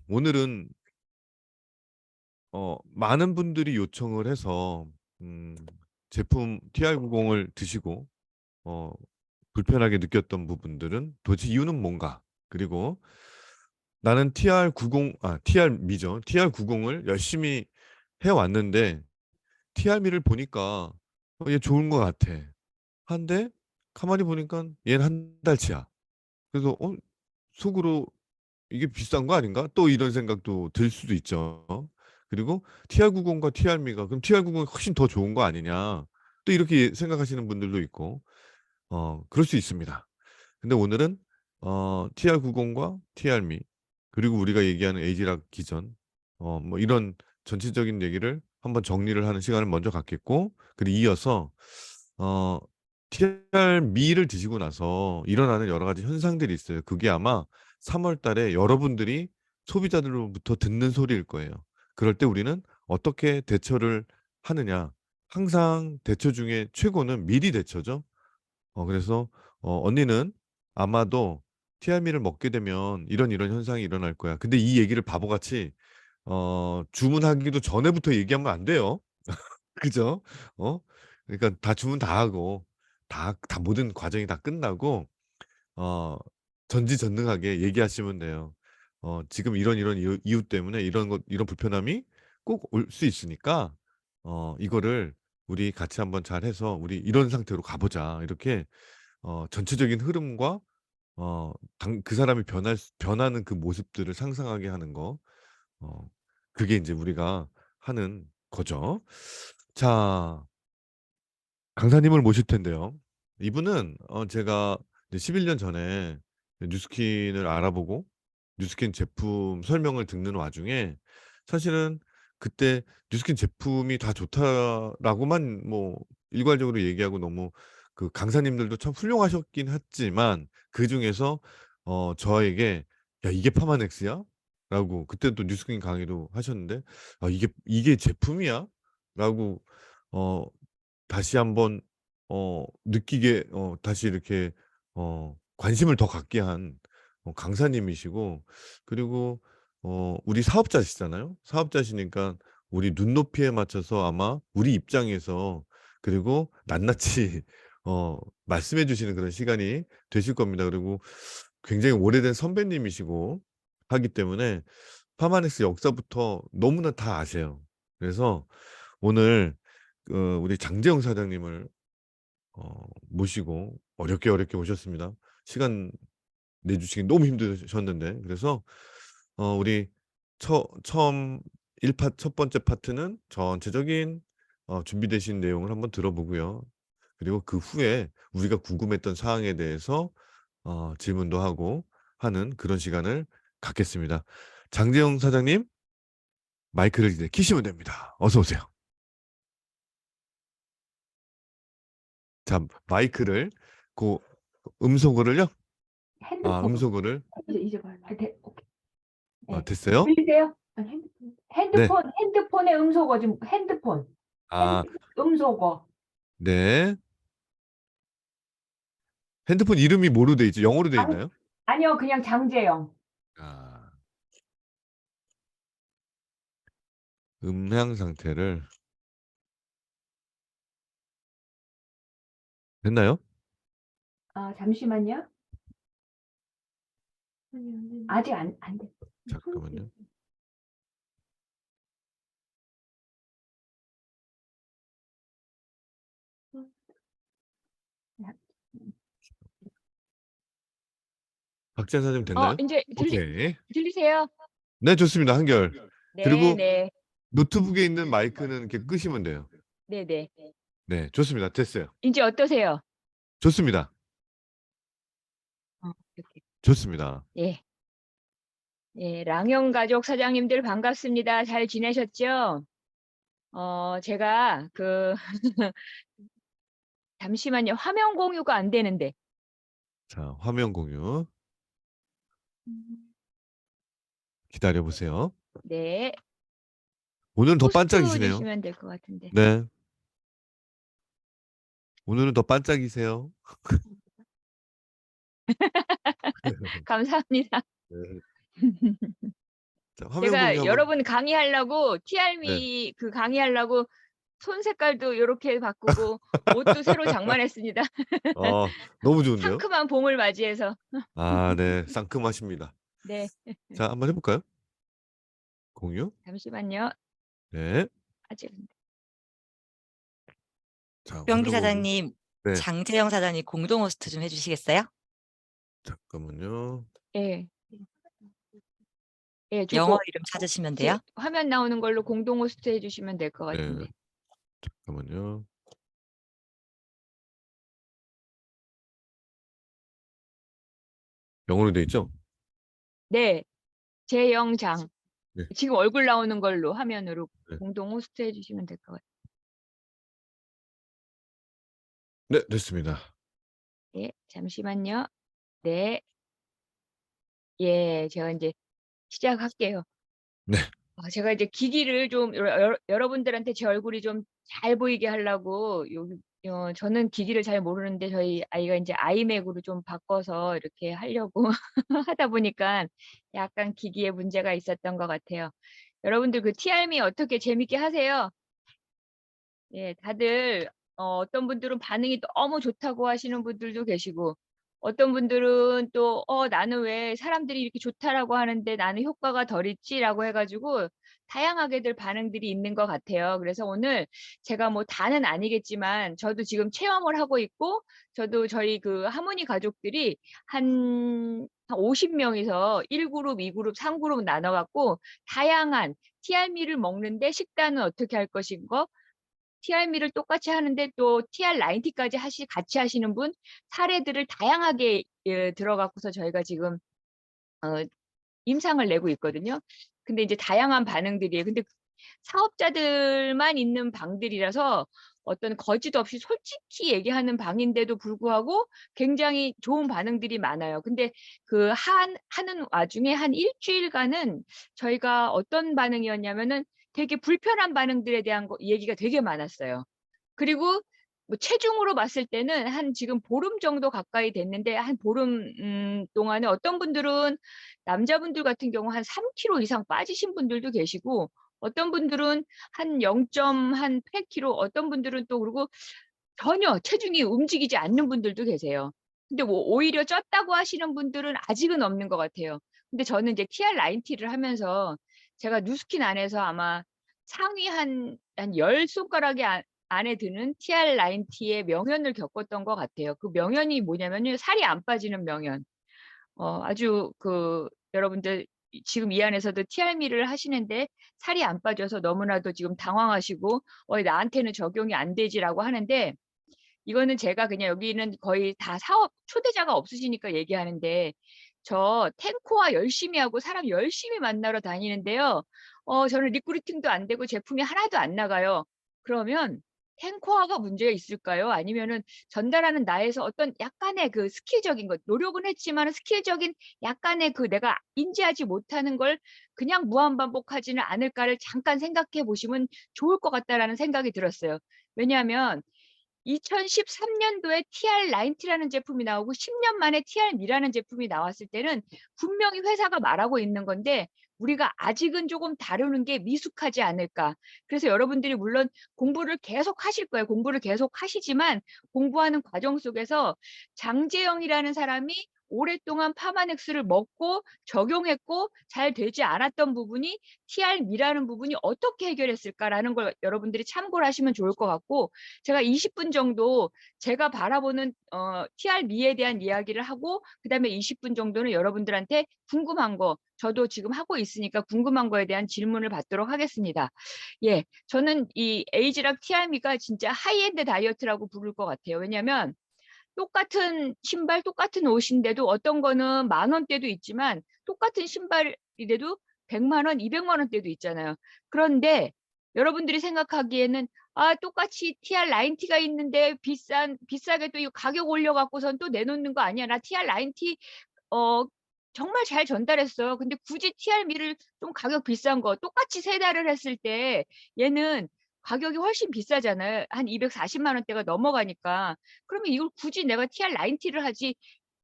오늘은 많은 분들이 요청을 해서 제품 TR90을 드시고 어, 불편하게 느꼈던 부분들은 도대체 이유는 뭔가? 그리고 나는 TR미죠. TR90을 열심히 해왔는데 TR미를 보니까 얘 좋은 것 같아. 한데 가만히 보니까 얘는 한 달치야. 그래서 속으로 이게 비싼 거 아닌가? 또 이런 생각도 들 수도 있죠. 그리고 TR90과 TR미가 그럼 TR90이 훨씬 더 좋은 거 아니냐? 또 이렇게 생각하시는 분들도 있고, 그럴 수 있습니다. 근데 오늘은 TR90과 TR미 그리고 우리가 얘기하는 에이지락 기전, 뭐 이런 전체적인 얘기를 한번 정리를 하는 시간을 먼저 갖겠고, 그리고 이어서 어, TR미를 드시고 나서 일어나는 여러 가지 현상들이 있어요. 그게 아마 3월 달에 여러분들이 소비자들로부터 듣는 소리일 거예요. 그럴 때 우리는 어떻게 대처를 하느냐. 항상 대처 중에 최고는 미리 대처죠. 그래서 언니는 아마도 티알미를 먹게 되면 이런 현상이 일어날 거야. 근데 이 얘기를 바보같이 주문하기도 전에부터 얘기하면 안 돼요. 그죠? 어? 그러니까 다 주문 다 하고 다 모든 과정이 다 끝나고 어, 전지전능하게 얘기하시면 돼요. 지금 이런 이유 때문에 이런 불편함이 꼭 올 수 있으니까 이거를 우리 같이 한번 잘 해서 우리 이런 상태로 가보자. 이렇게 전체적인 흐름과 그 사람이 변하는 그 모습들을 상상하게 하는 거. 어, 그게 이제 우리가 하는 거죠. 자, 강사님을 모실 텐데요. 이분은 제가 이제 11년 전에 뉴스킨을 알아보고 뉴스킨 제품 설명을 듣는 와중에 사실은 그때 뉴스킨 제품이 다 좋다라고만 뭐 일괄적으로 얘기하고 너무 그 강사님들도 참 훌륭하셨긴 했지만 그 중에서 저에게 야 이게 파마넥스야? 라고 그때 또 뉴스킨 강의도 하셨는데 아 이게 제품이야? 라고 어 다시 한번 느끼게 다시 이렇게 관심을 더 갖게 한 강사님이시고 그리고 우리 사업자시잖아요. 사업자시니까 우리 눈높이에 맞춰서 아마 우리 입장에서 그리고 낱낱이 말씀해 주시는 그런 시간이 되실 겁니다. 그리고 굉장히 오래된 선배님이시고 하기 때문에 파마넥스 역사부터 너무나 다 아세요. 그래서 오늘 우리 장재영 사장님을 모시고 어렵게 오셨습니다. 시간 내주시기 너무 힘드셨는데 그래서 우리 처음 첫 번째 파트는 전체적인 준비되신 내용을 한번 들어보고요. 그리고 그 후에 우리가 궁금했던 사항에 대해서 질문도 하고 하는 그런 시간을 갖겠습니다. 장재영 사장님 마이크를 이제 키시면 됩니다. 어서 오세요. 자, 마이크를 그 음소거를요? 핸드폰. 음소거를 이제 봐요. 오케이. 네. 됐어요? 들리세요? 아니, 네. 핸드폰의 음소거 좀 핸드폰. 아, 음소거. 네. 핸드폰 이름이 뭐로 돼 있죠? 영어로 돼 장, 있나요? 아니요, 그냥 장재영. 아, 음향 상태를 됐나요? 아, 잠시만요. 아직 안 돼. 잠깐만요. 박지한 사장님 됐나요? 이제 오케이. 들리세요? 네, 좋습니다. 한결. 네, 그리고 네. 노트북에 있는 마이크는 이렇게 끄시면 돼요. 네, 네. 네, 좋습니다. 됐어요. 이제 어떠세요? 좋습니다. 이렇게. 좋습니다. 예. 예, 랑영 가족 사장님들 반갑습니다. 잘 지내셨죠? 제가 잠시만요. 화면 공유가 안 되는데. 자, 화면 공유 기다려 보세요. 네. 오늘은 더 포스트 반짝이시네요. 주시면 될 것 같은데. 네. 오늘은 더 반짝이세요. 감사합니다. 네. 자, 화면 공유 제가 한번. 여러분 강의하려고 네. TR미 그 강의하려고 손 색깔도 요렇게 바꾸고 옷도 새로 장만했습니다. 너무 좋은데요? 상큼한 봄을 맞이해서. 아, 네. 상큼하십니다. 네. 자, 한번 해볼까요? 공유. 잠시만요. 네. 아직 자, 변기 화면 공유. 사장님, 네. 장재영 사장님 공동 호스트 좀 해주시겠어요? 잠깐만요. 예. 예, 영어 저거 이름 찾으시면 제 돼요. 화면 나오는 걸로 공동 호스트 해 주시면 될 것 네. 같은데. 잠깐만요. 영어로 돼 있죠? 네. 재영장. 네. 지금 얼굴 나오는 걸로 화면으로 네. 공동 호스트 해 주시면 될 것 같아요. 네, 됐습니다. 예, 잠시만요. 네. 예, 제가 이제 시작할게요. 네. 제가 이제 기기를 좀 여러분들한테 제 얼굴이 좀 잘 보이게 하려고 여기 저는 기기를 잘 모르는데 저희 아이가 이제 아이맥으로 좀 바꿔서 이렇게 하려고 하다 보니까 약간 기기에 문제가 있었던 것 같아요. 여러분들 그 TR미 어떻게 재밌게 하세요? 예, 다들 어떤 분들은 반응이 너무 좋다고 하시는 분들도 계시고 어떤 분들은 또 나는 왜 사람들이 이렇게 좋다라고 하는데 나는 효과가 덜 있지라고 해가지고 다양하게들 반응들이 있는 것 같아요. 그래서 오늘 제가 뭐 다는 아니겠지만 저도 지금 체험을 하고 있고 저도 저희 그 하모니 가족들이 한 50명이서 1그룹, 2그룹, 3그룹 나눠갖고 다양한 TR미를 먹는데 식단은 어떻게 할 것인가 TR미를 똑같이 하는데 또 TR90까지 같이 하시는 분 사례들을 다양하게 들어갖고서 저희가 지금 임상을 내고 있거든요. 근데 이제 다양한 반응들이에요. 근데 사업자들만 있는 방들이라서 어떤 거짓 없이 솔직히 얘기하는 방인데도 불구하고 굉장히 좋은 반응들이 많아요. 근데 그 하는 와중에 한 일주일간은 저희가 어떤 반응이었냐면은 되게 불편한 반응들에 대한 얘기가 되게 많았어요. 그리고 뭐 체중으로 봤을 때는 한 지금 보름 정도 가까이 됐는데 한 보름 동안에 어떤 분들은 남자분들 같은 경우 한 3kg 이상 빠지신 분들도 계시고 어떤 분들은 한 0.8kg 어떤 분들은 또 그리고 전혀 체중이 움직이지 않는 분들도 계세요. 근데 뭐 오히려 쪘다고 하시는 분들은 아직은 없는 것 같아요. 근데 저는 이제 TR90를 하면서 제가 누스킨 안에서 아마 상위 한 10손가락이 안에 드는 TR90의 명연을 겪었던 것 같아요. 그 명연이 뭐냐면요. 살이 안 빠지는 명연. 아주 여러분들 지금 이 안에서도 TR미를 하시는데 살이 안 빠져서 너무나도 지금 당황하시고 나한테는 적용이 안 되지라고 하는데 이거는 제가 그냥 여기는 거의 다 사업 초대자가 없으시니까 얘기하는데 저 탱코와 열심히 하고 사람 열심히 만나러 다니는데요. 저는 리크루팅도 안 되고 제품이 하나도 안 나가요. 그러면 탱코화가 문제가 있을까요? 아니면은 전달하는 나에서 어떤 약간의 그 스킬적인 것, 노력은 했지만 스킬적인 약간의 내가 인지하지 못하는 걸 그냥 무한반복하지는 않을까를 잠깐 생각해 보시면 좋을 것 같다라는 생각이 들었어요. 왜냐하면 2013년도에 TR90라는 제품이 나오고 10년 만에 TR미라는 제품이 나왔을 때는 분명히 회사가 말하고 있는 건데 우리가 아직은 조금 다루는 게 미숙하지 않을까. 그래서 여러분들이 물론 공부를 계속 하실 거예요. 공부를 계속 하시지만 공부하는 과정 속에서 장재영이라는 사람이 오랫동안 파마넥스를 먹고 적용했고 잘 되지 않았던 부분이 TR미라는 부분이 어떻게 해결했을까라는 걸 여러분들이 참고를 하시면 좋을 것 같고 제가 20분 정도 제가 바라보는 TR미에 대한 이야기를 하고 그다음에 20분 정도는 여러분들한테 궁금한 거 저도 지금 하고 있으니까 궁금한 거에 대한 질문을 받도록 하겠습니다. 예, 저는 이 에이지락 TR미가 진짜 하이엔드 다이어트라고 부를 것 같아요. 왜냐하면 똑같은 신발, 똑같은 옷인데도 어떤 거는 10,000원대도 있지만 똑같은 신발이라도 100만 원, 200만 원대도 있잖아요. 그런데 여러분들이 생각하기에는 똑같이 TR90가 있는데 비싸게 또 이거 가격 올려갖고선 또 내놓는 거 아니야. 나 TR90 정말 잘 전달했어요. 근데 굳이 TR미를 좀 가격 비싼 거 똑같이 세 달을 했을 때 얘는 가격이 훨씬 비싸잖아요. 한 240만 원대가 넘어가니까. 그러면 이걸 굳이 내가 TR90를 하지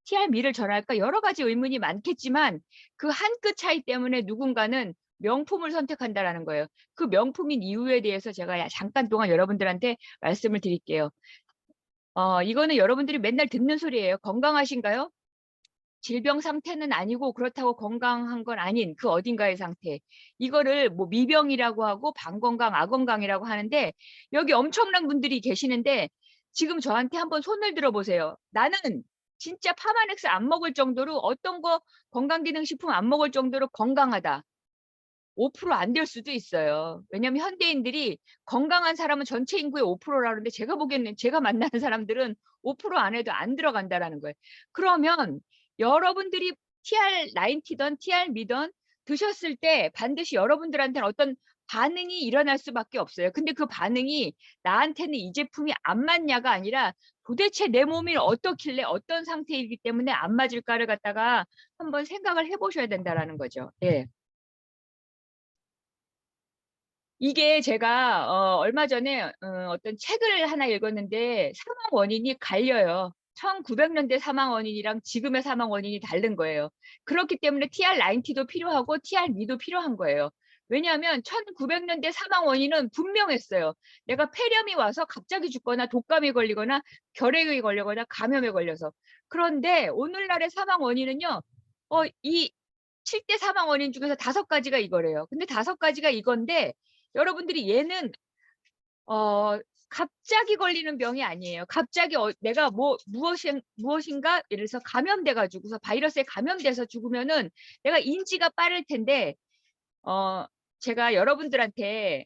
TR미를 전할까? 여러 가지 의문이 많겠지만 그 한 끗 차이 때문에 누군가는 명품을 선택한다라는 거예요. 그 명품인 이유에 대해서 제가 잠깐 동안 여러분들한테 말씀을 드릴게요. 이거는 여러분들이 맨날 듣는 소리예요. 건강하신가요? 질병 상태는 아니고 그렇다고 건강한 건 아닌 그 어딘가의 상태. 이거를 뭐 미병이라고 하고 반건강, 아건강이라고 하는데 여기 엄청난 분들이 계시는데 지금 저한테 한번 손을 들어보세요. 나는 진짜 파마넥스 안 먹을 정도로 어떤 거 건강기능식품 안 먹을 정도로 건강하다. 5% 안 될 수도 있어요. 왜냐하면 현대인들이 건강한 사람은 전체 인구의 5%라고 하는데 제가 보기에는 제가 만나는 사람들은 5% 안에도 안 들어간다라는 거예요. 그러면 여러분들이 TR90든 TR미든 드셨을 때 반드시 여러분들한테는 어떤 반응이 일어날 수밖에 없어요. 근데 그 반응이 나한테는 이 제품이 안 맞냐가 아니라 도대체 내 몸이 어떻길래 어떤 상태이기 때문에 안 맞을까를 갖다가 한번 생각을 해보셔야 된다라는 거죠. 예. 이게 제가 얼마 전에 어떤 책을 하나 읽었는데 사망 원인이 갈려요. 1900년대 사망 원인이랑 지금의 사망 원인이 다른 거예요. 그렇기 때문에 TR90도 필요하고 TR미도 필요한 거예요. 왜냐하면 1900년대 사망 원인은 분명했어요. 내가 폐렴이 와서 갑자기 죽거나 독감이 걸리거나 결핵이 걸리거나 감염에 걸려서. 그런데 오늘날의 사망 원인은요. 이 7대 사망 원인 중에서 5가지가 이거래요. 근데 5가지가 이건데 여러분들이 얘는 갑자기 걸리는 병이 아니에요. 갑자기 내가 무엇인가 예를 들어서 감염돼 가지고서 바이러스에 감염돼서 죽으면은 내가 인지가 빠를 텐데 제가 여러분들한테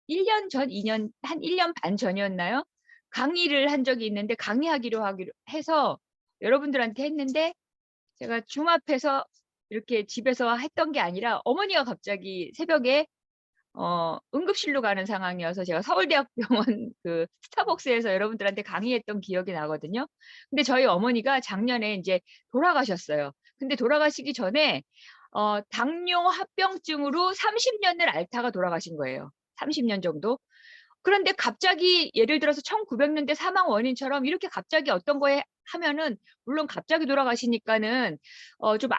1년 전, 2년 한 1년 반 전이었나요? 강의를 한 적이 있는데 강의하기로 해서 여러분들한테 했는데 제가 줌 앞에서 이렇게 집에서 했던 게 아니라 어머니가 갑자기 새벽에 응급실로 가는 상황이어서 제가 서울대학병원 그 스타벅스에서 여러분들한테 강의했던 기억이 나거든요. 근데 저희 어머니가 작년에 이제 돌아가셨어요. 근데 돌아가시기 전에 당뇨 합병증으로 30년을 앓다가 돌아가신 거예요. 30년 정도. 그런데 갑자기 예를 들어서 1900년대 사망 원인처럼 이렇게 갑자기 어떤 거에 하면은 물론 갑자기 돌아가시니까는 좀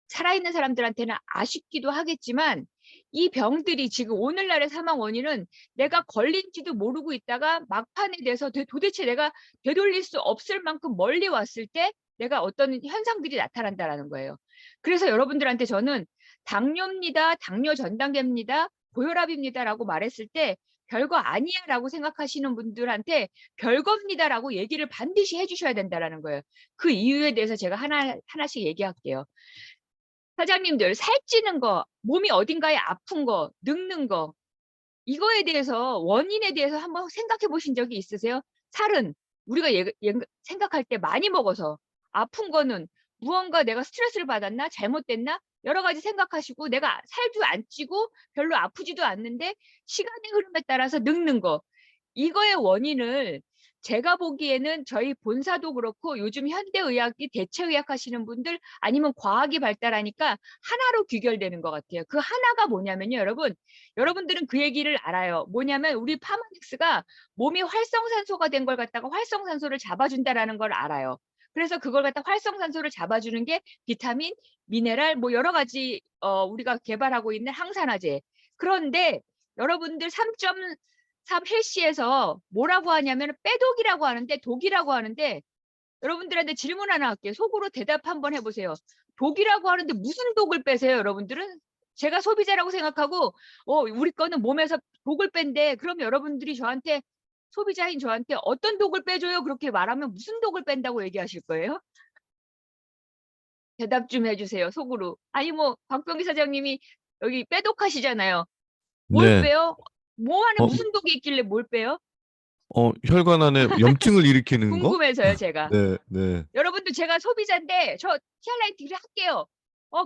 살아있는 사람들한테는 아쉽기도 하겠지만 이 병들이 지금 오늘날의 사망 원인은 내가 걸린지도 모르고 있다가 막판에 대해서 도대체 내가 되돌릴 수 없을 만큼 멀리 왔을 때 내가 어떤 현상들이 나타난다라는 거예요. 그래서 여러분들한테 저는 당뇨입니다. 당뇨 전 단계입니다. 고혈압입니다라고 말했을 때 별거 아니야라고 생각하시는 분들한테 별겁니다라고 얘기를 반드시 해주셔야 된다라는 거예요. 그 이유에 대해서 제가 하나씩 얘기할게요. 사장님들 살찌는 거, 몸이 어딘가에 아픈 거, 늙는 거 이거에 대해서 원인에 대해서 한번 생각해 보신 적이 있으세요? 살은 우리가 생각할 때 많이 먹어서 아픈 거는 무언가 내가 스트레스를 받았나 잘못됐나 여러 가지 생각하시고 내가 살도 안 찌고 별로 아프지도 않는데 시간의 흐름에 따라서 늙는 거 이거의 원인을 제가 보기에는 저희 본사도 그렇고 요즘 현대의학이 대체의학 하시는 분들 아니면 과학이 발달하니까 하나로 귀결되는 것 같아요. 그 하나가 뭐냐면요. 여러분들은 그 얘기를 알아요. 뭐냐면 우리 파마닉스가 몸이 활성산소가 된 걸 갖다가 활성산소를 잡아준다라는 걸 알아요. 그래서 그걸 갖다 활성산소를 잡아주는 게 비타민, 미네랄 뭐 여러 가지 우리가 개발하고 있는 항산화제. 그런데 여러분들 3.3 헬시에서 뭐라고 하냐면 빼독이라고 하는데 독이라고 하는데 여러분들한테 질문 하나 할게요. 속으로 대답 한번 해보세요. 독이라고 하는데 무슨 독을 빼세요, 여러분들은? 제가 소비자라고 생각하고 우리 거는 몸에서 독을 뺀대. 그럼 여러분들이 저한테 소비자인 저한테 어떤 독을 빼줘요? 그렇게 말하면 무슨 독을 뺀다고 얘기하실 거예요? 대답 좀 해주세요, 속으로. 아니 뭐 박병기 사장님이 여기 빼독하시잖아요. 뭘 네. 빼요? 뭐 안에 어, 무슨 독이 있길래 뭘 빼요? 혈관 안에 염증을 일으키는 거? 궁금해서요, 제가. 네, 네. 여러분들 제가 소비자인데 저 TR라이트를 할게요.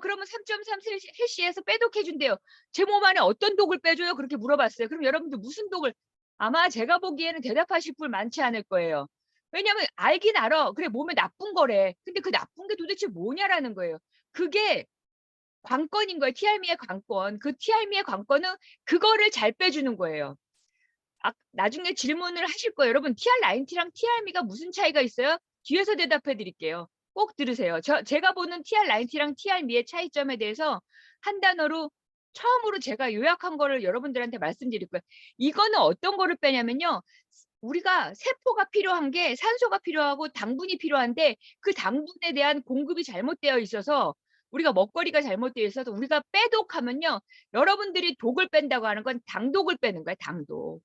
그러면 3.3 헬시에서 빼독해준대요. 제 몸 안에 어떤 독을 빼줘요? 그렇게 물어봤어요. 그럼 여러분들 무슨 독을 아마 제가 보기에는 대답하실 분 많지 않을 거예요. 왜냐면 알긴 알아. 그래 몸에 나쁜 거래. 근데 그 나쁜 게 도대체 뭐냐라는 거예요. 그게 관건인 거예요. TR미의 관건. 그 TR미의 관건은 그거를 잘 빼주는 거예요. 나중에 질문을 하실 거예요. 여러분 TR90랑 TR미가 무슨 차이가 있어요? 뒤에서 대답해 드릴게요. 꼭 들으세요. 제가 보는 TR90랑 TR미의 차이점에 대해서 한 단어로 처음으로 제가 요약한 거를 여러분들한테 말씀드릴 거예요. 이거는 어떤 거를 빼냐면요. 우리가 세포가 필요한 게 산소가 필요하고 당분이 필요한데 그 당분에 대한 공급이 잘못되어 있어서 우리가 먹거리가 잘못되어 있어서 우리가 빼독하면요. 여러분들이 독을 뺀다고 하는 건 당독을 빼는 거예요. 당독.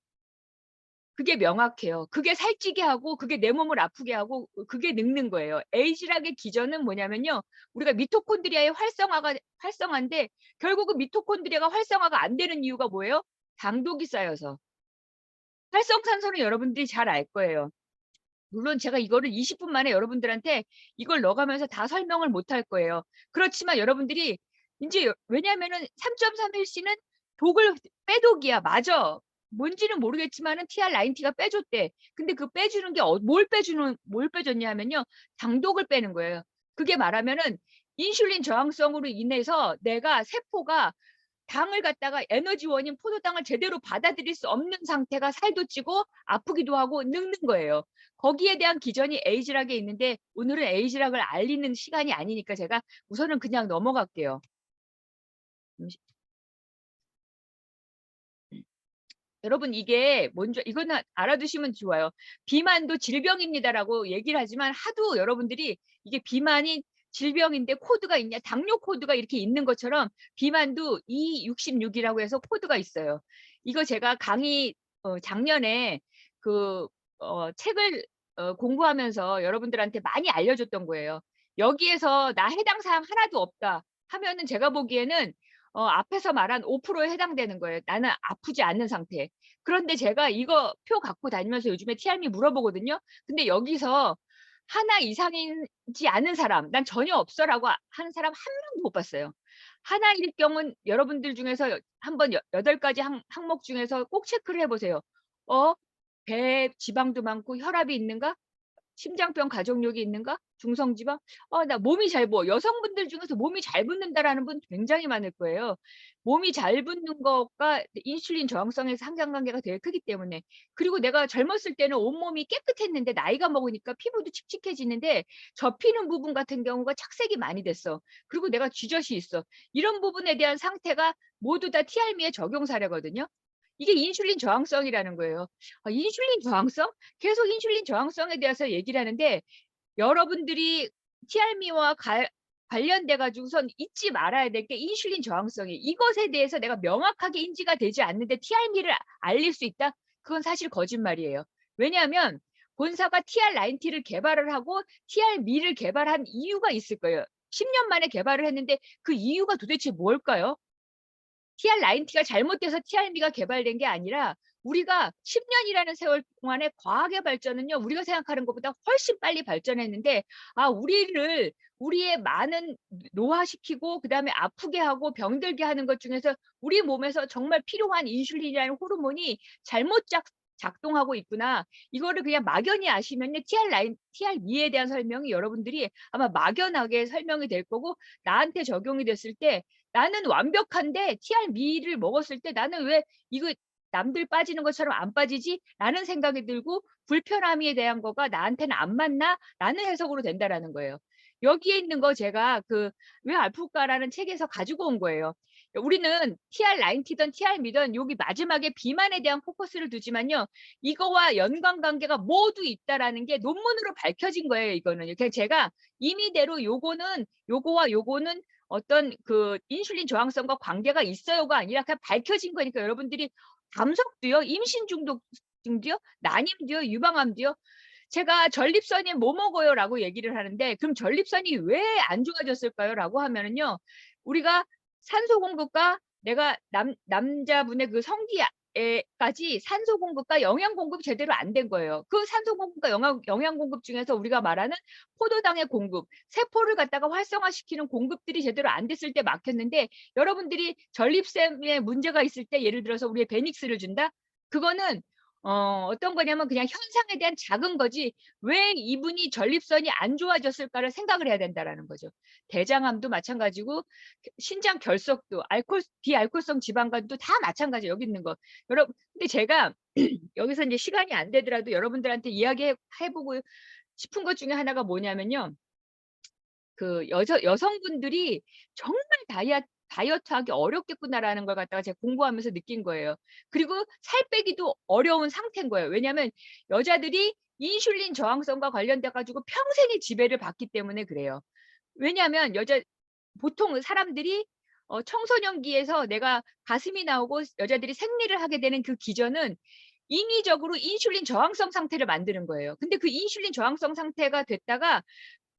그게 명확해요. 그게 살찌게 하고 그게 내 몸을 아프게 하고 그게 늙는 거예요. 에이즈락의 기전은 뭐냐면요. 우리가 미토콘드리아의 활성화인데 결국은 미토콘드리아가 활성화가 안 되는 이유가 뭐예요? 당독이 쌓여서. 활성산소는 여러분들이 잘 알 거예요. 물론 제가 이거를 20분 만에 여러분들한테 이걸 넣어가면서 다 설명을 못 할 거예요. 그렇지만 여러분들이 이제 왜냐하면은 3.3일씨는 독을 빼독이야. 맞아. 뭔지는 모르겠지만은 TR9T가 빼줬대. 근데 그 빼주는 게 뭘 빼줬냐 하면요. 당독을 빼는 거예요. 그게 말하면은 인슐린 저항성으로 인해서 내가 세포가 당을 갖다가 에너지원인 포도당을 제대로 받아들일 수 없는 상태가 살도 찌고 아프기도 하고 늙는 거예요. 거기에 대한 기전이 에이즈락에 있는데 오늘은 에이즈락을 알리는 시간이 아니니까 제가 우선은 그냥 넘어갈게요. 여러분 이게 먼저 이거는 알아두시면 좋아요. 비만도 질병입니다라고 얘기를 하지만 하도 여러분들이 이게 비만이 질병인데 코드가 있냐 당뇨 코드가 이렇게 있는 것처럼 비만도 E66이라고 해서 코드가 있어요. 이거 제가 강의 작년에 그 책을 공부하면서 여러분들한테 많이 알려줬던 거예요. 여기에서 나 해당 사항 하나도 없다 하면은 제가 보기에는 앞에서 말한 5%에 해당되는 거예요. 나는 아프지 않는 상태. 그런데 제가 이거 표 갖고 다니면서 요즘에 TRM이 물어보거든요. 근데 여기서 하나 이상이지 않은 사람, 난 전혀 없어라고 하는 사람 한 명도 못 봤어요. 하나일 경우는 여러분들 중에서 한번 8가지 항목 중에서 꼭 체크를 해보세요. 배에 지방도 많고 혈압이 있는가? 심장병 가족력이 있는가? 중성지방? 나 몸이 잘 부어. 여성분들 중에서 몸이 잘 붓는다라는 분 굉장히 많을 거예요. 몸이 잘 붓는 것과 인슐린 저항성의 상관관계가 되게 크기 때문에. 그리고 내가 젊었을 때는 온몸이 깨끗했는데 나이가 먹으니까 피부도 칙칙해지는데 접히는 부분 같은 경우가 착색이 많이 됐어. 그리고 내가 쥐젖이 있어. 이런 부분에 대한 상태가 모두 다 TRM의 적용 사례거든요. 이게 인슐린 저항성이라는 거예요. 인슐린 저항성? 계속 인슐린 저항성에 대해서 얘기를 하는데 여러분들이 TRM와 관련돼 가지고선 잊지 말아야 될 게 인슐린 저항성이 이것에 대해서 내가 명확하게 인지가 되지 않는데 TRM를 알릴 수 있다? 그건 사실 거짓말이에요. 왜냐하면 본사가 TR9T를 개발을 하고 TRM를 개발한 이유가 있을 거예요. 10년 만에 개발을 했는데 그 이유가 도대체 뭘까요? TR9T가 잘못돼서 TRM가 개발된 게 아니라 우리가 10년이라는 세월 동안의 과학의 발전은요. 우리가 생각하는 것보다 훨씬 빨리 발전했는데 우리의 많은 노화시키고 그다음에 아프게 하고 병들게 하는 것 중에서 우리 몸에서 정말 필요한 인슐린이라는 호르몬이 잘못 작동하고 있구나. 이거를 그냥 막연히 아시면요. TR미에 대한 설명이 여러분들이 아마 막연하게 설명이 될 거고 나한테 적용이 됐을 때 나는 완벽한데 TR미를 먹었을 때 나는 왜 이거 남들 빠지는 것처럼 안 빠지지? 라는 생각이 들고 불편함에 대한 거가 나한테는 안 맞나? 라는 해석으로 된다라는 거예요. 여기에 있는 거 제가 왜 아플까라는 책에서 가지고 온 거예요. 우리는 TR9T든 TR미든 여기 마지막에 비만에 대한 포커스를 두지만요. 이거와 연관관계가 모두 있다라는 게 논문으로 밝혀진 거예요. 이거는. 그러니까 제가 임의대로 요거와 요거는 어떤 인슐린 저항성과 관계가 있어요가 아니라 그냥 밝혀진 거니까 여러분들이 담석도요, 임신 중독도요, 난임도요, 유방암도요. 제가 전립선이 뭐 먹어요라고 얘기를 하는데 그럼 전립선이 왜 안 좋아졌을까요? 라고 하면은요. 우리가 산소 공급과 내가 남자분의 성기에까지 산소 공급과 영양 공급이 제대로 안 된 거예요. 그 산소 공급과 영양 공급 중에서 우리가 말하는 포도당의 공급, 세포를 갖다가 활성화시키는 공급들이 제대로 안 됐을 때 막혔는데 여러분들이 전립선에 문제가 있을 때 예를 들어서 우리의 베닉스를 준다? 그거는 어떤 거냐면 그냥 현상에 대한 작은 거지 왜 이분이 전립선이 안 좋아졌을까를 생각을 해야 된다라는 거죠. 대장암도 마찬가지고 신장 결석도 비알코올성 지방간도 다 마찬가지예요. 여기 있는 거. 여러분 근데 제가 여기서 이제 시간이 안 되더라도 여러분들한테 이야기해보고 싶은 것 중에 하나가 뭐냐면요. 여성분들이 정말 다이어트하기 어렵겠구나라는 걸 갖다가 제가 공부하면서 느낀 거예요. 그리고 살 빼기도 어려운 상태인 거예요. 왜냐하면 여자들이 인슐린 저항성과 관련돼 가지고 평생의 지배를 받기 때문에 그래요. 왜냐하면 보통 사람들이 청소년기에서 내가 가슴이 나오고 여자들이 생리를 하게 되는 그 기전은 인위적으로 인슐린 저항성 상태를 만드는 거예요. 근데 그 인슐린 저항성 상태가 됐다가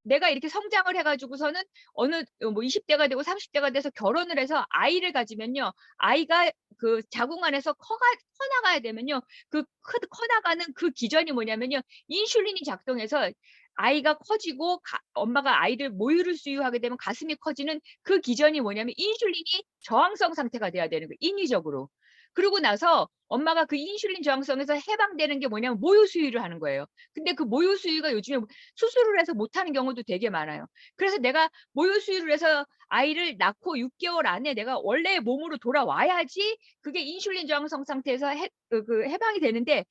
내가 이렇게 성장을 해 가지고서는 어느 뭐 20대가 되고 30대가 돼서 결혼을 해서 아이를 가지면요. 아이가 그 자궁 안에서 커 나가야 되면요. 커 나가는 그 기전이 뭐냐면요. 인슐린이 작동해서 아이가 커지고 엄마가 아이를 모유를 수유하게 되면 가슴이 커지는 그 기전이 뭐냐면 인슐린이 저항성 상태가 돼야 되는 거예요. 인위적으로. 그러고 나서 엄마가 그 인슐린 저항성에서 해방되는 게 뭐냐면 모유 수유를 하는 거예요. 근데 그 모유 수유가 요즘에 수술을 해서 못하는 경우도 되게 많아요. 그래서 내가 모유 수유를 해서 아이를 낳고 6개월 안에 내가 원래의 몸으로 돌아와야지 그게 인슐린 저항성 상태에서 해방이 되는데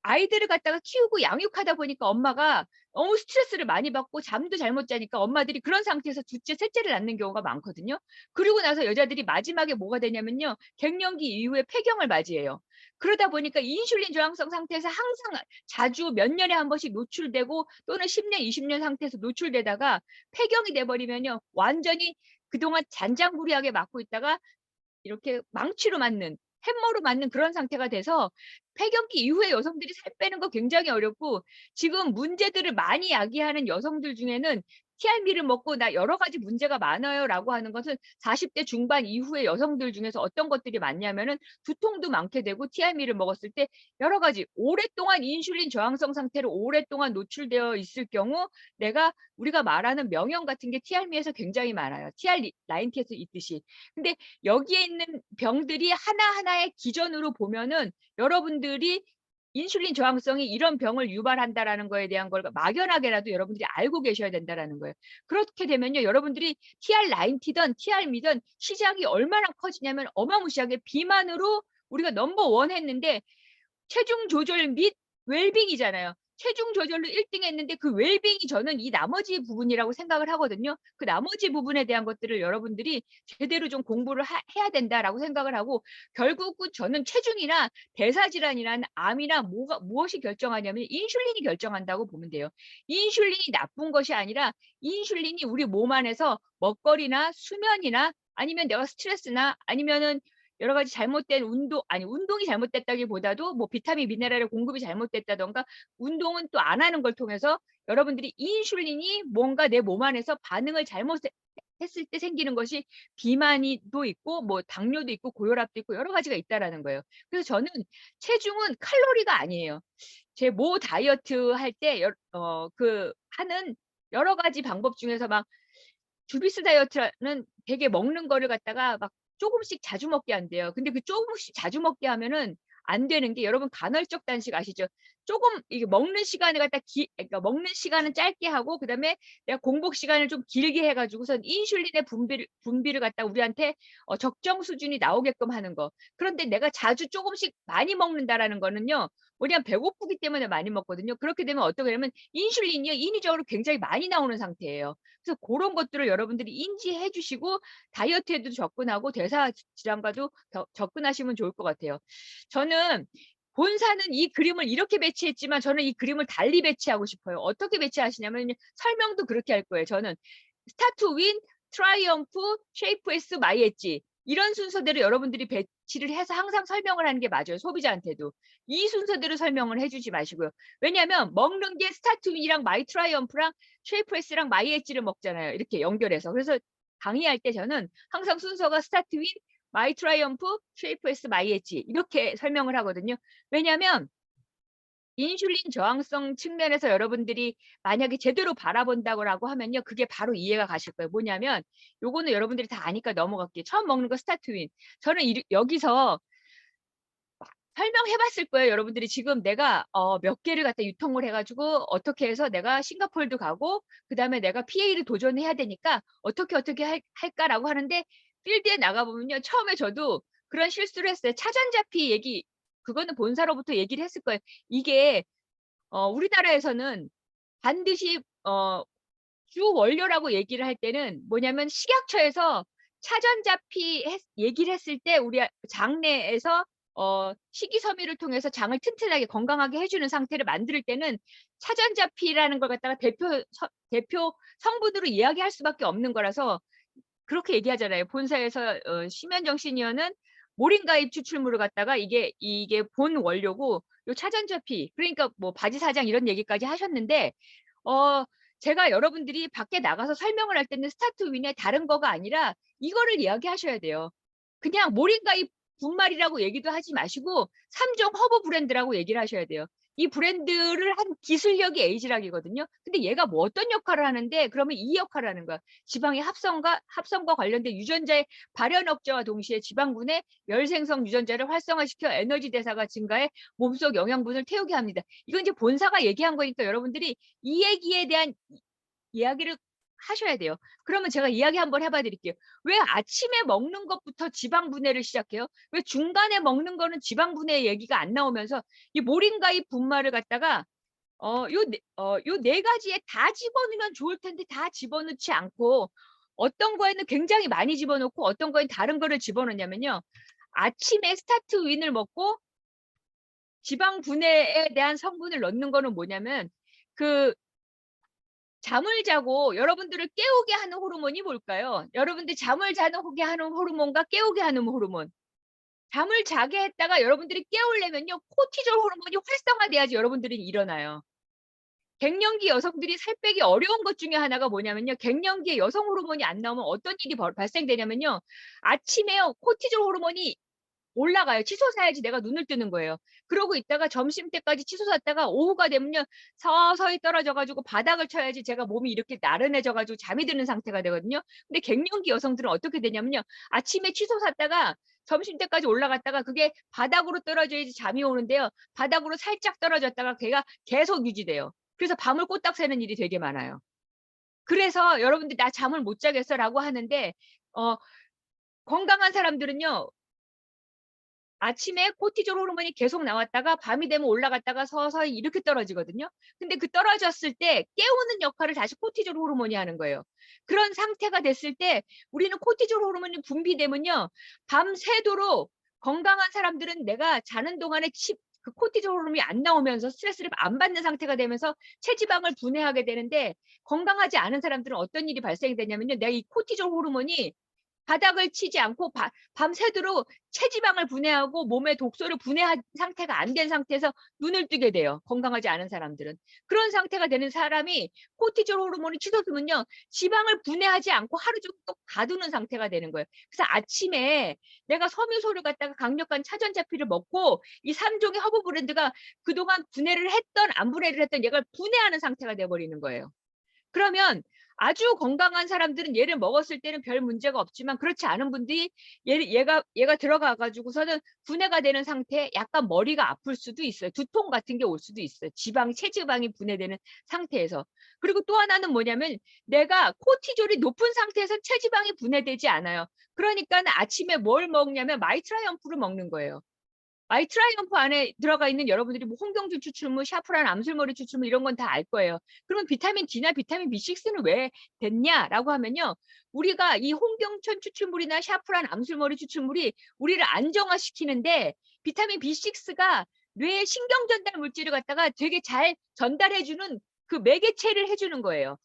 아이들을 갖다가 키우고 양육하다 보니까 엄마가 너무 스트레스를 많이 받고 잠도 잘못 자니까 엄마들이 그런 상태에서 둘째, 셋째를 낳는 경우가 많거든요. 그러고 나서 여자들이 마지막에 뭐가 되냐면요. 갱년기 이후에 폐경을 맞이해요. 그러다 보니까 인슐린 저항성 상태에서 항상 자주 몇 년에 한 번씩 노출되고 또는 10년, 20년 상태에서 노출되다가 폐경이 돼버리면요. 완전히 그동안 잔잔구리하게 맞고 있다가 이렇게 망치로 맞는 햄머로 맞는 그런 상태가 돼서 폐경기 이후에 여성들이 살 빼는 거 굉장히 어렵고 지금 문제들을 많이 야기하는 여성들 중에는 TRM를 먹고 나 여러 가지 문제가 많아요라고 하는 것은 40대 중반 이후의 여성들 중에서 어떤 것들이 많냐면은 두통도 많게 되고 TRM를 먹었을 때 여러 가지 오랫동안 인슐린 저항성 상태로 오랫동안 노출되어 있을 경우 우리가 말하는 명형 같은 게 TRM에서 굉장히 많아요. TR90에서 있듯이. 근데 여기에 있는 병들이 하나하나의 기전으로 보면은 여러분들이 인슐린 저항성이 이런 병을 유발한다라는 거에 대한 걸 막연하게라도 여러분들이 알고 계셔야 된다라는 거예요. 그렇게 되면요. 여러분들이 TR90든 TRM이든 시장이 얼마나 커지냐면 어마무시하게 비만으로 우리가 넘버 1 했는데 체중 조절 및 웰빙이잖아요. 체중 조절로 1등 했는데 그 웰빙이 저는 이 나머지 부분이라고 생각을 하거든요. 그 나머지 부분에 대한 것들을 여러분들이 제대로 좀 공부를 해야 된다라고 생각을 하고 결국은 저는 체중이나 대사질환이나 암이나 무엇이 결정하냐면 인슐린이 결정한다고 보면 돼요. 인슐린이 나쁜 것이 아니라 인슐린이 우리 몸 안에서 먹거리나 수면이나 아니면 내가 스트레스나 아니면은 여러 가지 잘못된 운동이 잘못됐다기보다도 뭐 비타민, 미네랄의 공급이 잘못됐다던가 운동은 또 안 하는 걸 통해서 여러분들이 인슐린이 뭔가 내 몸 안에서 반응을 잘못했을 때 생기는 것이 비만이도 있고 뭐 당뇨도 있고 고혈압도 있고 여러 가지가 있다라는 거예요. 그래서 저는 체중은 칼로리가 아니에요. 제 모 다이어트 할 때 하는 여러 가지 방법 중에서 막 주비스 다이어트는 되게 먹는 거를 갖다가 막 조금씩 자주 먹게 한대요. 근데 그 조금씩 자주 먹게 하면은 안 되는 게 여러분 간헐적 단식 아시죠? 조금 이게 먹는 시간을 갖다 그러니까 먹는 시간은 짧게 하고 그다음에 내가 공복 시간을 좀 길게 해 가지고선 인슐린의 분비를 갖다 우리한테 적정 수준이 나오게끔 하는 거. 그런데 내가 자주 조금씩 많이 먹는다라는 거는요. 뭐냐면 배고프기 때문에 많이 먹거든요. 그렇게 되면 어떻게 되냐면 인슐린이요. 인위적으로 굉장히 많이 나오는 상태예요. 그래서 그런 것들을 여러분들이 인지해 주시고 다이어트에도 접근하고 대사 질환과도 접근하시면 좋을 것 같아요. 저는 본사는 이 그림을 이렇게 배치했지만 저는 이 그림을 달리 배치하고 싶어요. 어떻게 배치하시냐면 설명도 그렇게 할 거예요. 저는 스타트 윈, 트라이엄프, 쉐이프 S, 마이 엣지 이런 순서대로 여러분들이 배치를 해서 항상 설명을 하는 게 맞아요. 소비자한테도. 이 순서대로 설명을 해주지 마시고요. 왜냐하면 먹는 게 스타트 윈이랑 마이 트라이엄프랑 쉐이프 S랑 마이 엣지를 먹잖아요. 이렇게 연결해서. 그래서 강의할 때 저는 항상 순서가 스타트 윈, 마이 트라이엄프, 쉐이프 S, 마이 엣지 이렇게 설명을 하거든요. 왜냐하면 인슐린 저항성 측면에서 여러분들이 만약에 제대로 바라본다고 하면요. 그게 바로 이해가 가실 거예요. 뭐냐면 요거는 여러분들이 다 아니까 넘어갈게요. 처음 먹는 거 스타트 윈. 저는 여기서 설명해 봤을 거예요. 여러분들이 지금 내가 몇 개를 갖다 유통을 해 가지고 어떻게 해서 내가 싱가포르도 가고 그다음에 내가 PA를 도전해야 되니까 어떻게 할까라고 하는데 필드에 나가 보면요. 처음에 저도 그런 실수를 했어요. 차전자피 얘기 그거는 본사로부터 얘기를 했을 거예요. 이게 우리나라에서는 반드시 주 원료라고 얘기를 할 때는 뭐냐면 식약처에서 차전자피 얘기를 했을 때 우리 장내에서 식이섬유를 통해서 장을 튼튼하게 건강하게 해주는 상태를 만들 때는 차전자피라는 걸 갖다가 대표 성분으로 이야기할 수밖에 없는 거라서 그렇게 얘기하잖아요. 본사에서 심현정 시니어는 모링가잎 추출물을 갖다가 이게 본 원료고 요 차전자피, 그러니까 뭐 바지 사장 이런 얘기까지 하셨는데 제가 여러분들이 밖에 나가서 설명을 할 때는 스타트윈의 다른 거가 아니라 이거를 이야기하셔야 돼요. 그냥 모링가잎 분말이라고 얘기도 하지 마시고 3종 허브 브랜드라고 얘기를 하셔야 돼요. 이 브랜드를 한 기술력이 에이지락이거든요. 근데 얘가 뭐 어떤 역할을 하는데 그러면 이 역할을 하는 거야. 지방의 합성과 관련된 유전자의 발현 억제와 동시에 지방분의 열생성 유전자를 활성화시켜 에너지 대사가 증가해 몸속 영양분을 태우게 합니다. 이건 이제 본사가 얘기한 거니까 여러분들이 이 얘기에 대한 이야기를 하셔야 돼요. 그러면 제가 이야기 한번 해봐 드릴게요. 왜 아침에 먹는 것부터 지방 분해를 시작해요? 왜 중간에 먹는 거는 지방 분해 얘기가 안 나오면서 이 모링가잎 분말을 갖다가 요 네 가지에 다 집어넣으면 좋을 텐데 다 집어넣지 않고 어떤 거에는 굉장히 많이 집어넣고 어떤 거에는 다른 거를 집어넣냐면요. 아침에 스타트 윈을 먹고 지방 분해에 대한 성분을 넣는 거는 뭐냐면 잠을 자고 여러분들을 깨우게 하는 호르몬이 뭘까요? 여러분들 잠을 자게 하는 호르몬과 깨우게 하는 호르몬. 잠을 자게 했다가 여러분들이 깨우려면요. 코티졸 호르몬이 활성화돼야지 여러분들이 일어나요. 갱년기 여성들이 살 빼기 어려운 것 중에 하나가 뭐냐면요. 갱년기에 여성 호르몬이 안 나오면 어떤 일이 발생되냐면요. 아침에요. 코티졸 호르몬이 올라가요. 치솟아야지 내가 눈을 뜨는 거예요. 그러고 있다가 점심때까지 치솟았다가 오후가 되면요. 서서히 떨어져가지고 바닥을 쳐야지 제가 몸이 이렇게 나른해져가지고 잠이 드는 상태가 되거든요. 근데 갱년기 여성들은 어떻게 되냐면요. 아침에 치솟았다가 점심때까지 올라갔다가 그게 바닥으로 떨어져야지 잠이 오는데요. 바닥으로 살짝 떨어졌다가 걔가 계속 유지돼요. 그래서 밤을 꼬딱 새는 일이 되게 많아요. 그래서 여러분들 나 잠을 못 자겠어 라고 하는데 건강한 사람들은요. 아침에 코티졸 호르몬이 계속 나왔다가 밤이 되면 올라갔다가 서서히 이렇게 떨어지거든요. 근데 그 떨어졌을 때 깨우는 역할을 다시 코티졸 호르몬이 하는 거예요. 그런 상태가 됐을 때 우리는 코티졸 호르몬이 분비되면요. 밤새도록 건강한 사람들은 내가 자는 동안에 그 코티졸 호르몬이 안 나오면서 스트레스를 안 받는 상태가 되면서 체지방을 분해하게 되는데 건강하지 않은 사람들은 어떤 일이 발생이 되냐면요. 내가 이 코티졸 호르몬이 바닥을 치지 않고 밤새도록 체지방을 분해하고 몸에 독소를 분해한 상태가 안 된 상태에서 눈을 뜨게 돼요. 건강하지 않은 사람들은. 그런 상태가 되는 사람이 코티졸 호르몬이 치솟으면요. 지방을 분해하지 않고 하루 종일 또 가두는 상태가 되는 거예요. 그래서 아침에 내가 섬유소를 갖다가 강력한 차전자피를 먹고 이 3종의 허브 브랜드가 그동안 분해를 했던 안 분해를 했던 얘가 분해하는 상태가 돼버리는 거예요. 그러면 아주 건강한 사람들은 얘를 먹었을 때는 별 문제가 없지만 그렇지 않은 분들이 얘가 들어가 가지고서는 분해가 되는 상태에 약간 머리가 아플 수도 있어요. 두통 같은 게 올 수도 있어요. 체지방이 분해되는 상태에서. 그리고 또 하나는 뭐냐면 내가 코티졸이 높은 상태에서 체지방이 분해되지 않아요. 그러니까 아침에 뭘 먹냐면 마이트라이엄프를 먹는 거예요. 마이트라이엄프 안에 들어가 있는 여러분들이 뭐 홍경주 추출물, 샤프란, 암술머리 추출물 이런 건 다 알 거예요. 그러면 비타민 D나 비타민 B6는 왜 됐냐라고 하면요. 우리가 이 홍경천 추출물이나 샤프란, 암술머리 추출물이 우리를 안정화시키는데 비타민 B6가 뇌에 신경 전달 물질을 갖다가 되게 잘 전달해주는 그 매개체를 해주는 거예요.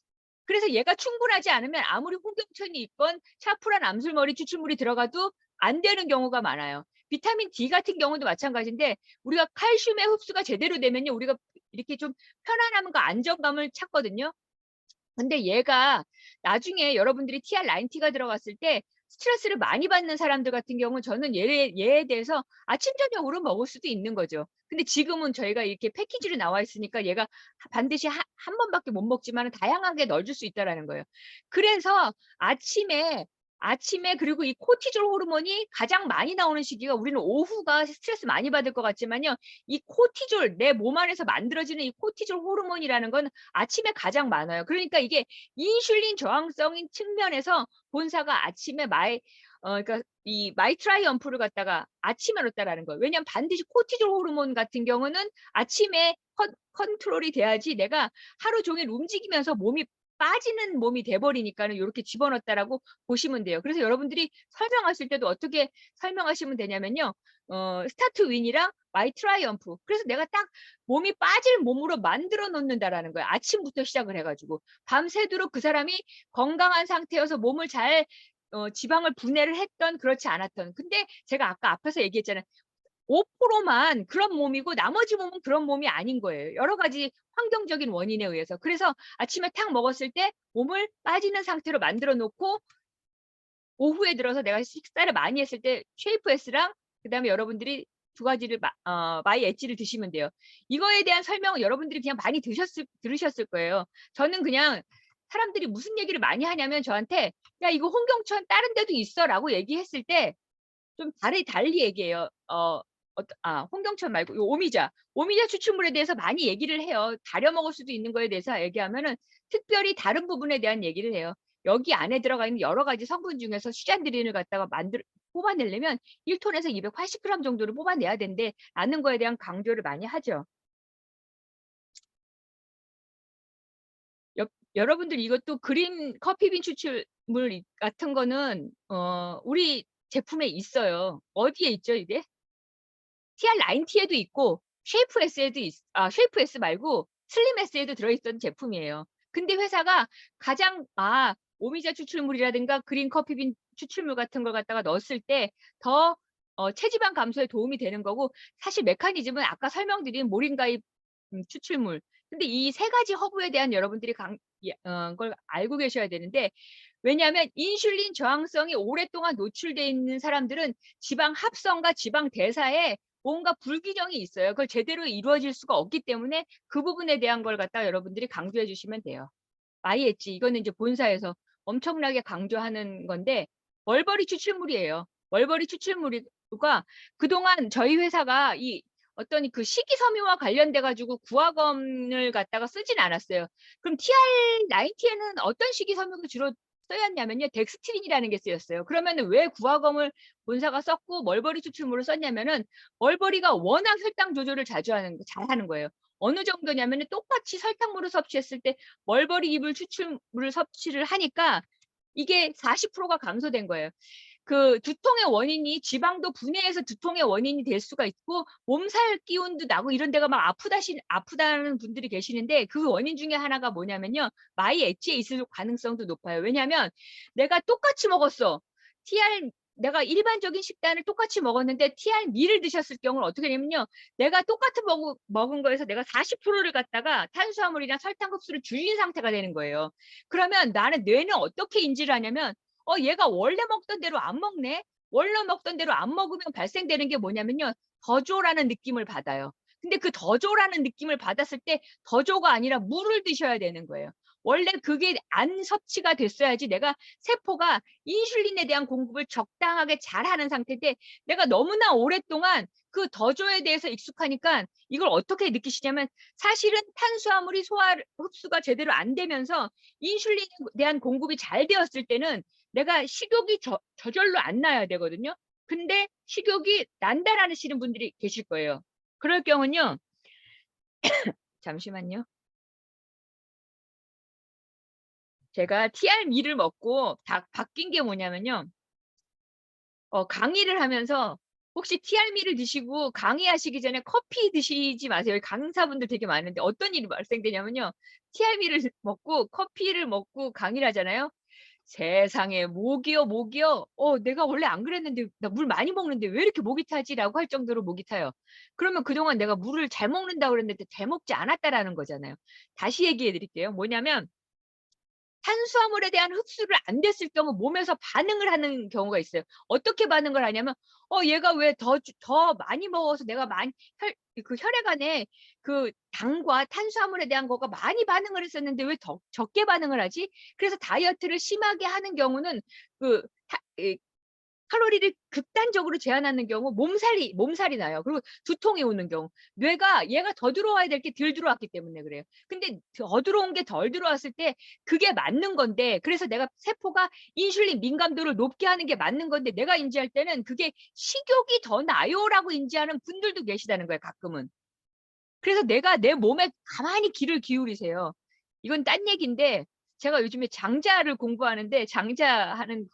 그래서 얘가 충분하지 않으면 아무리 홍경천이 있건 샤프란, 암술머리 추출물이 들어가도 안 되는 경우가 많아요. 비타민 D 같은 경우도 마찬가지인데 우리가 칼슘의 흡수가 제대로 되면요. 우리가 이렇게 좀 편안함과 안정감을 찾거든요. 근데 얘가 나중에 여러분들이 TR9T가 들어갔을 때 스트레스를 많이 받는 사람들 같은 경우는 저는 얘에 대해서 아침 저녁으로 먹을 수도 있는 거죠. 근데 지금은 저희가 이렇게 패키지로 나와 있으니까 얘가 반드시 한 번밖에 못 먹지만 다양하게 넣어줄 수 있다라는 거예요. 그래서 아침에 그리고 이 코티졸 호르몬이 가장 많이 나오는 시기가 우리는 오후가 스트레스 많이 받을 것 같지만요. 이 코티졸, 내 몸 안에서 만들어지는 이 코티졸 호르몬이라는 건 아침에 가장 많아요. 그러니까 이게 인슐린 저항성인 측면에서 본사가 아침에 그러니까 이 마이트라이엄프를 갖다가 아침에 넣었다라는 거예요. 왜냐하면 반드시 코티졸 호르몬 같은 경우는 아침에 컨트롤이 돼야지 내가 하루 종일 움직이면서 몸이 빠지는 몸이 돼버리니까는 이렇게 집어넣었다라고 보시면 돼요. 그래서 여러분들이 설명하실 때도 어떻게 설명하시면 되냐면요. 스타트 윈이랑 마이 트라이엄프. 그래서 내가 딱 몸이 빠질 몸으로 만들어 놓는다라는 거예요. 아침부터 시작을 해가지고 밤새도록 그 사람이 건강한 상태여서 몸을 잘 지방을 분해를 했던 그렇지 않았던. 근데 제가 아까 앞에서 얘기했잖아요. 5%만 그런 몸이고 나머지 몸은 그런 몸이 아닌 거예요. 여러 가지 환경적인 원인에 의해서. 그래서 아침에 탁 먹었을 때 몸을 빠지는 상태로 만들어 놓고 오후에 들어서 내가 식사를 많이 했을 때 쉐이프 S랑 그다음에 여러분들이 두 가지를 마이 엣지를 드시면 돼요. 이거에 대한 설명은 여러분들이 그냥 많이 들으셨을 거예요. 저는 그냥 사람들이 무슨 얘기를 많이 하냐면 저한테 야 이거 홍경천 다른 데도 있어라고 얘기했을 때 좀 달리 얘기해요. 홍경천 말고 요 오미자 추출물에 대해서 많이 얘기를 해요. 다려 먹을 수도 있는 거에 대해서 얘기하면은 특별히 다른 부분에 대한 얘기를 해요. 여기 안에 들어가 있는 여러 가지 성분 중에서 슈잔드린을 갖다가 뽑아내려면 1톤에서 280g 정도를 뽑아내야 된대 라는 거에 대한 강조를 많이 하죠. 여러분들 이것도 그린 커피빈 추출물 같은 거는 우리 제품에 있어요. 어디에 있죠 이게? TR90에도 있고 쉐이프 S 말고 슬림 S에도 들어있던 제품이에요. 근데 회사가 가장 오미자 추출물이라든가 그린 커피빈 추출물 같은 걸 갖다가 넣었을 때 더 체지방 감소에 도움이 되는 거고 사실 메커니즘은 아까 설명드린 모링가의 추출물. 근데 이 세 가지 허브에 대한 여러분들이 걸 알고 계셔야 되는데 왜냐하면 인슐린 저항성이 오랫동안 노출되어 있는 사람들은 지방 합성과 지방 대사에 뭔가 불균형이 있어요. 그걸 제대로 이루어질 수가 없기 때문에 그 부분에 대한 걸 갖다 여러분들이 강조해 주시면 돼요. 마이 엣지 이거는 이제 본사에서 엄청나게 강조하는 건데 멀버리 추출물이에요. 멀버리 추출물과 그동안 저희 회사가 이 어떤 그 식이섬유와 관련돼 가지고 구화검을 갖다가 쓰진 않았어요. 그럼 TR90에는 어떤 식이섬유가 주로 쓰였냐면요. 덱스트린이라는 게 쓰였어요. 그러면 왜 구화검을 본사가 썼고 멀버리 추출물을 썼냐면은 멀버리가 워낙 혈당 조절을 잘하는 거예요. 어느 정도냐면은 똑같이 설탕물을 섭취했을 때 멀버리 이불 추출물을 섭취를 하니까 이게 40%가 감소된 거예요. 그 두통의 원인이 지방도 분해해서 두통의 원인이 될 수가 있고 몸살 기운도 나고 이런 데가 막 아프다는 분들이 계시는데 그 원인 중에 하나가 뭐냐면요. 마이 엣지에 있을 가능성도 높아요. 왜냐하면 내가 똑같이 먹었어. 내가 일반적인 식단을 똑같이 먹었는데 TR미를 드셨을 경우는 어떻게 되냐면요. 내가 똑같은 먹은 거에서 내가 40%를 갖다가 탄수화물이랑 설탕 흡수를 줄인 상태가 되는 거예요. 그러면 나는 뇌는 어떻게 인지를 하냐면 얘가 원래 먹던 대로 안 먹네? 원래 먹던 대로 안 먹으면 발생되는 게 뭐냐면요. 더조라는 느낌을 받아요. 근데 그 더조라는 느낌을 받았을 때 더조가 아니라 물을 드셔야 되는 거예요. 원래 그게 안 섭취가 됐어야지 내가 세포가 인슐린에 대한 공급을 적당하게 잘하는 상태인데 내가 너무나 오랫동안 그 더조에 대해서 익숙하니까 이걸 어떻게 느끼시냐면 사실은 탄수화물이 흡수가 제대로 안 되면서 인슐린에 대한 공급이 잘 되었을 때는 내가 식욕이 저절로 안 나야 되거든요. 근데 식욕이 난다라시는 분들이 계실 거예요. 그럴 경우는요. 잠시만요. 제가 TR미를 먹고 바뀐 게 뭐냐면요. 강의를 하면서 혹시 TR미를 드시고 강의하시기 전에 커피 드시지 마세요. 강사분들 되게 많은데 어떤 일이 발생되냐면요. TR미를 먹고 커피를 먹고 강의를 하잖아요. 세상에 목이요. 내가 원래 안 그랬는데 나 물 많이 먹는데 왜 이렇게 목이 타지라고 할 정도로 목이 타요. 그러면 그동안 내가 물을 잘 먹는다고 그랬는데 잘 먹지 않았다라는 거잖아요. 다시 얘기해 드릴게요. 뭐냐면 탄수화물에 대한 흡수를 안 됐을 경우 몸에서 반응을 하는 경우가 있어요. 어떻게 반응을 하냐면 얘가 왜 더 많이 먹어서 내가 혈액 안에 그 당과 탄수화물에 대한 거가 많이 반응을 했었는데 왜 더 적게 반응을 하지? 그래서 다이어트를 심하게 하는 경우는 칼로리를 극단적으로 제한하는 경우 몸살이 나요. 그리고 두통이 오는 경우. 뇌가 얘가 더 들어와야 될 게 덜 들어왔기 때문에 그래요. 근데 더 들어온 게 덜 들어왔을 때 그게 맞는 건데 그래서 내가 세포가 인슐린 민감도를 높게 하는 게 맞는 건데 내가 인지할 때는 그게 식욕이 더 나요라고 인지하는 분들도 계시다는 거예요. 가끔은. 그래서 내가 내 몸에 가만히 귀를 기울이세요. 이건 딴 얘기인데 제가 요즘에 장자를 공부하는데 장자하는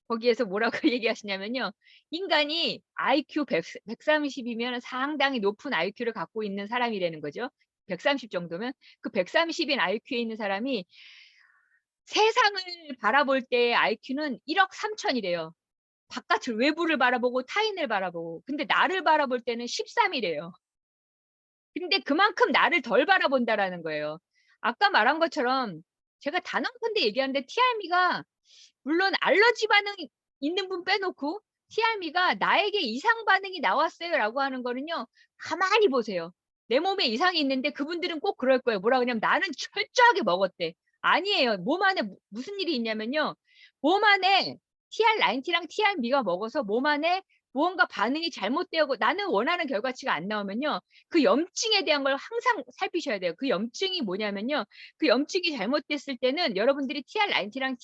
거기에서 뭐라고 얘기하시냐면요. 인간이 IQ 130이면 상당히 높은 IQ를 갖고 있는 사람이라는 거죠. 130 정도면 그 130인 IQ에 있는 사람이 세상을 바라볼 때의 IQ는 1억 3천이래요. 바깥을 외부를 바라보고 타인을 바라보고. 근데 나를 바라볼 때는 13이래요. 근데 그만큼 나를 덜 바라본다라는 거예요. 아까 말한 것처럼 제가 단언컨대 얘기하는데 TRM가 물론 알러지 반응이 있는 분 빼놓고 TRM가 나에게 이상 반응이 나왔어요라고 하는 거는요. 가만히 보세요. 내 몸에 이상이 있는데 그분들은 꼭 그럴 거예요. 뭐라 그러냐면 나는 철저하게 먹었대. 아니에요. 몸 안에 무슨 일이 있냐면요. 몸 안에 TR90랑 TRM가 먹어서 몸 안에 무언가 반응이 잘못되고 나는 원하는 결과치가 안 나오면요. 그 염증에 대한 걸 항상 살피셔야 돼요. 그 염증이 뭐냐면요. 그 염증이 잘못됐을 때는 여러분들이 TR90랑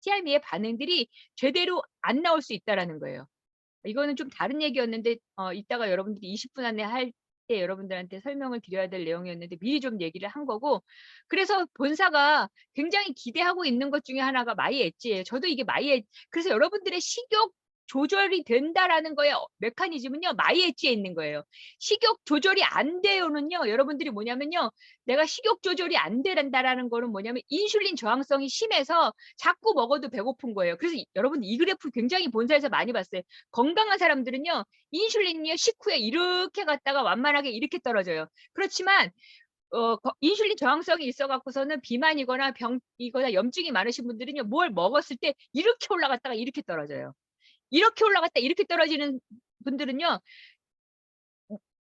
TRM의 반응들이 제대로 안 나올 수 있다라는 거예요. 이거는 좀 다른 얘기였는데 이따가 여러분들이 20분 안에 할 때 여러분들한테 설명을 드려야 될 내용이었는데 미리 좀 얘기를 한 거고 그래서 본사가 굉장히 기대하고 있는 것 중에 하나가 마이 엣지예요. 저도 이게 그래서 여러분들의 식욕 조절이 된다라는 거의 메커니즘은요. 마이 엣지에 있는 거예요. 식욕 조절이 안 돼요는요. 여러분들이 뭐냐면요. 내가 식욕 조절이 안 된다라는 거는 뭐냐면 인슐린 저항성이 심해서 자꾸 먹어도 배고픈 거예요. 그래서 여러분 이 그래프 굉장히 본사에서 많이 봤어요. 건강한 사람들은요. 인슐린이요. 식후에 이렇게 갔다가 완만하게 이렇게 떨어져요. 그렇지만 인슐린 저항성이 있어 갖고서는 비만이거나 병이거나 염증이 많으신 분들은요. 뭘 먹었을 때 이렇게 올라갔다가 이렇게 떨어져요. 이렇게 올라갔다 이렇게 떨어지는 분들은요.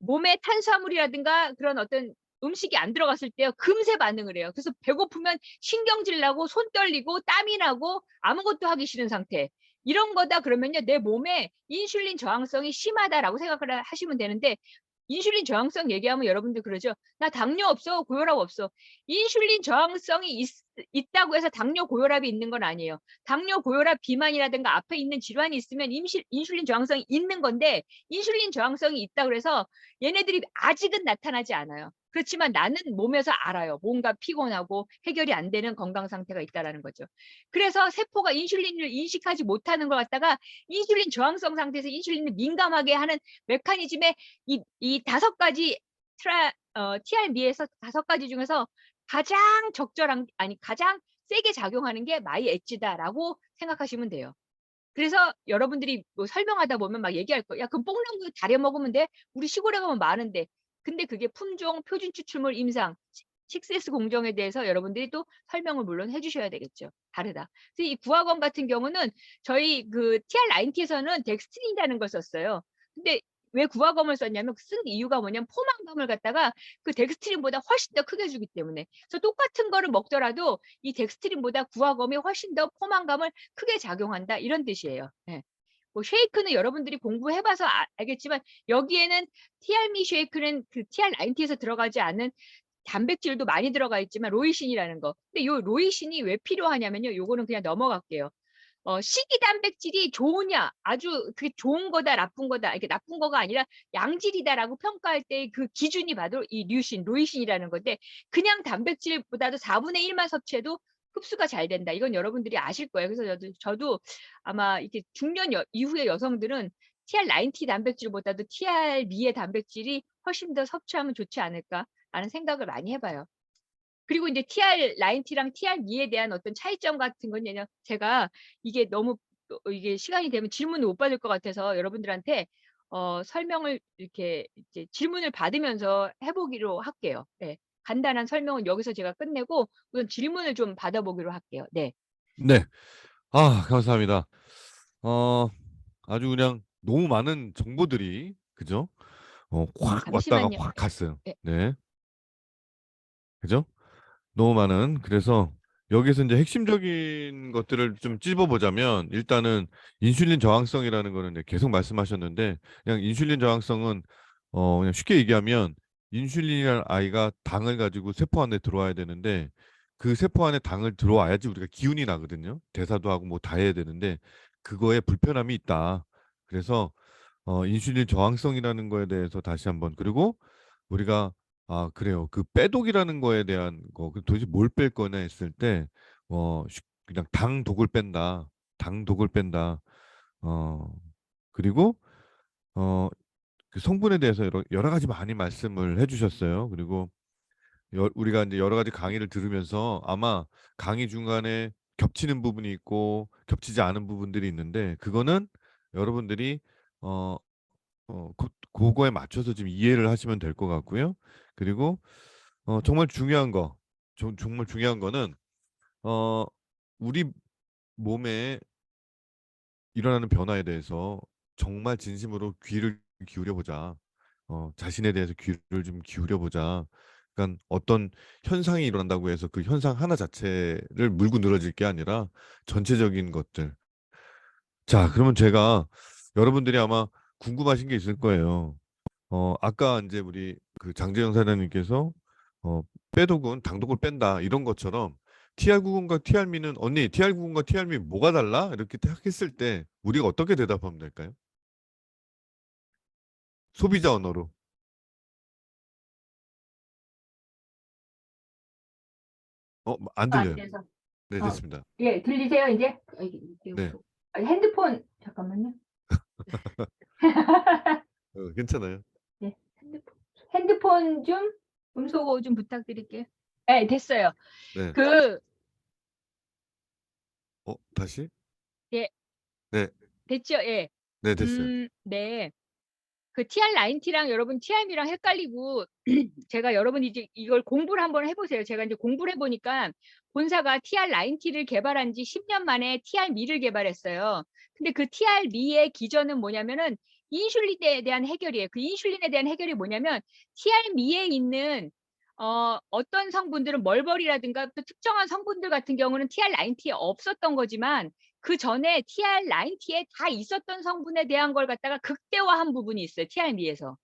몸에 탄수화물이라든가 그런 어떤 음식이 안 들어갔을 때요. 금세 반응을 해요. 그래서 배고프면 신경질 나고 손 떨리고 땀이 나고 아무것도 하기 싫은 상태. 이런 거다 그러면요. 내 몸에 인슐린 저항성이 심하다라고 생각을 하시면 되는데 인슐린 저항성 얘기하면 여러분들 그러죠. 나 당뇨 없어. 고혈압 없어. 인슐린 저항성이 있다고 해서 당뇨 고혈압이 있는 건 아니에요. 당뇨 고혈압 비만이라든가 앞에 있는 질환이 있으면 인슐린 저항성이 있는 건데 인슐린 저항성이 있다 그래서 얘네들이 아직은 나타나지 않아요. 그렇지만 나는 몸에서 알아요. 뭔가 피곤하고 해결이 안 되는 건강 상태가 있다라는 거죠. 그래서 세포가 인슐린을 인식하지 못하는 걸 갖다가 인슐린 저항성 상태에서 인슐린을 민감하게 하는 메커니즘의 이 5가지 TRM에서 5가지 중에서 가장 적절한 가장 세게 작용하는 게 마이 엣지다라고 생각하시면 돼요. 그래서 여러분들이 뭐 설명하다 보면 막 얘기할 거야. 야, 그럼 뽕나무 다려 먹으면 돼? 우리 시골에 가면 많은데. 근데 그게 품종, 표준 추출물, 임상, 식세스 공정에 대해서 여러분들이 또 설명을 물론 해주셔야 되겠죠. 다르다. 그래서 이 구하건 같은 경우는 저희 그 TR90에서는 덱스트린이라는 걸 썼어요. 근데 왜 구하검을 썼냐면 쓴 이유가 뭐냐면 포만감을 갖다가 그 덱스트린보다 훨씬 더 크게 주기 때문에. 그래서 똑같은 거를 먹더라도 이 덱스트린보다 구하검이 훨씬 더 포만감을 크게 작용한다 이런 뜻이에요. 네. 뭐 쉐이크는 여러분들이 공부해봐서 알겠지만 여기에는 TR미 쉐이크는 그 TR90에서 들어가지 않은 단백질도 많이 들어가 있지만 로이신이라는 거. 근데 요 로이신이 왜 필요하냐면요. 요거는 그냥 넘어갈게요. 식이 단백질이 좋으냐, 아주 그게 좋은 거다, 나쁜 거다, 이게 나쁜 거가 아니라 양질이다라고 평가할 때 그 기준이 바로 이 로이신이라는 건데, 그냥 단백질보다도 4분의 1만 섭취해도 흡수가 잘 된다. 이건 여러분들이 아실 거예요. 그래서 저도 아마 이렇게 중년 이후의 여성들은 TR90 단백질보다도 TR미의 단백질이 훨씬 더 섭취하면 좋지 않을까라는 생각을 많이 해봐요. 그리고 이제 TR90랑 TR미에 대한 어떤 차이점 같은 건 제가 이게 너무 이게 시간이 되면 질문을 못 받을 것 같아서 여러분들한테 설명을 이렇게 이제 질문을 받으면서 해보기로 할게요. 네. 간단한 설명은 여기서 제가 끝내고 우선 질문을 좀 받아보기로 할게요. 네. 네. 감사합니다. 아주 그냥 너무 많은 정보들이 그죠? 확 왔다가 잠시만요. 확 갔어요. 네. 네. 그죠? 너무 많은. 그래서 여기서 이제 핵심적인 것들을 좀 찝어보자면 일단은 인슐린 저항성이라는 거는 이제 계속 말씀하셨는데 그냥 인슐린 저항성은 그냥 쉽게 얘기하면 인슐린이라는 아이가 당을 가지고 세포 안에 들어와야 되는데 그 세포 안에 당을 들어와야지 우리가 기운이 나거든요. 대사도 하고 뭐 다 해야 되는데 그거에 불편함이 있다. 그래서 인슐린 저항성이라는 거에 대해서 다시 한번 그리고 우리가 아, 그래요. 그 빼독이라는 거에 대한 거, 도대체 뭘 뺄 거냐 했을 때, 그냥 당독을 뺀다. 당독을 뺀다. 어, 그리고, 어, 그 성분에 대해서 여러 가지 많이 말씀을 해주셨어요. 그리고 우리가 이제 여러 가지 강의를 들으면서 아마 강의 중간에 겹치는 부분이 있고 겹치지 않은 부분들이 있는데, 그거는 여러분들이 어, 그거에 맞춰서 지금 이해를 하시면 될 것 같고요. 그리고 정말 중요한 거, 정말 중요한 거는 어, 우리 몸에 일어나는 변화에 대해서 정말 진심으로 귀를 기울여 보자. 자신에 대해서 귀를 좀 기울여 보자. 그러니까 어떤 현상이 일어난다고 해서 그 현상 하나 자체를 물고 늘어질 게 아니라 전체적인 것들. 자, 그러면 제가 여러분들이 아마 궁금하신 게 있을 거예요. 아까 이제 우리 그 장재영 사장님께서 빼독은 당독을 뺀다 이런 것처럼 TR90과 TR미는 언니 TR90과 TR미 뭐가 달라? 이렇게 딱 했을 때 우리가 어떻게 대답하면 될까요? 소비자 언어로. 안 안 들려요. 돼서. 네, 어, 됐습니다. 예, 들리세요, 이제? 이게 네, 핸드폰, 잠깐만요. 괜찮아요. 네, 핸드폰 좀, 음소거 좀 부탁드릴게요. 네, 됐어요. 네, 그, 다시? 예, 네, 됐죠? 예. 네, 됐어요. 네. 그 TR90랑 여러분 TR미랑 헷갈리고 제가 여러분 이제 이걸 공부를 한번 해보세요. 제가 이제 공부를 해보니까 본사가 TR90를 개발한 지 10년 만에 TR미를 개발했어요. 근데 그 TR미의 기전은 뭐냐면은 인슐린에 대한 해결이에요. 그 인슐린에 대한 해결이 뭐냐면 TR미에 있는 어떤 성분들은 멀버리라든가 또 특정한 성분들 같은 경우는 TR90에 없었던 거지만 그 전에 TR90에 다 있었던 성분에 대한 걸 갖다가 극대화한 부분이 있어요. TR미에서.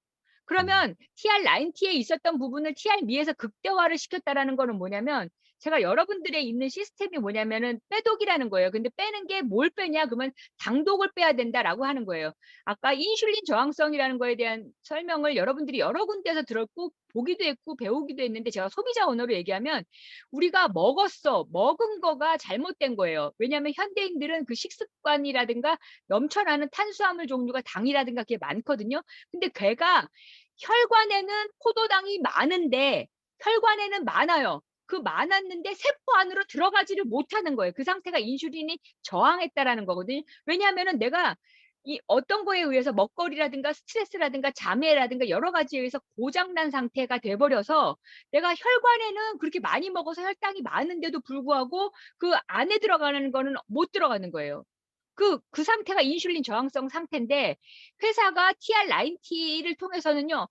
그러면 TR90에 있었던 부분을 TR미에서 극대화를 시켰다라는 거는 뭐냐면 제가 여러분들의 있는 시스템이 뭐냐면은 빼독이라는 거예요. 근데 빼는 게 뭘 빼냐? 그러면 당독을 빼야 된다라고 하는 거예요. 아까 인슐린 저항성이라는 거에 대한 설명을 여러분들이 여러 군데에서 들었고 보기도 했고 배우기도 했는데 제가 소비자 언어로 얘기하면 우리가 먹은 거가 잘못된 거예요. 왜냐하면 현대인들은 그 식습관이라든가 넘쳐나는 탄수화물 종류가 당이라든가 그게 많거든요. 근데 걔가 혈관에는 포도당이 많은데 혈관에는 많아요. 그 많았는데 세포 안으로 들어가지를 못하는 거예요. 그 상태가 인슐린이 저항했다라는 거거든요. 왜냐하면은 내가 이 어떤 거에 의해서 먹거리라든가 스트레스라든가 잠에라든가 여러 가지에 의해서 고장난 상태가 돼버려서 내가 혈관에는 그렇게 많이 먹어서 혈당이 많은데도 불구하고 그 안에 들어가는 거는 못 들어가는 거예요. 그 상태가 인슐린 저항성 상태인데 회사가 TR90를 통해서는요,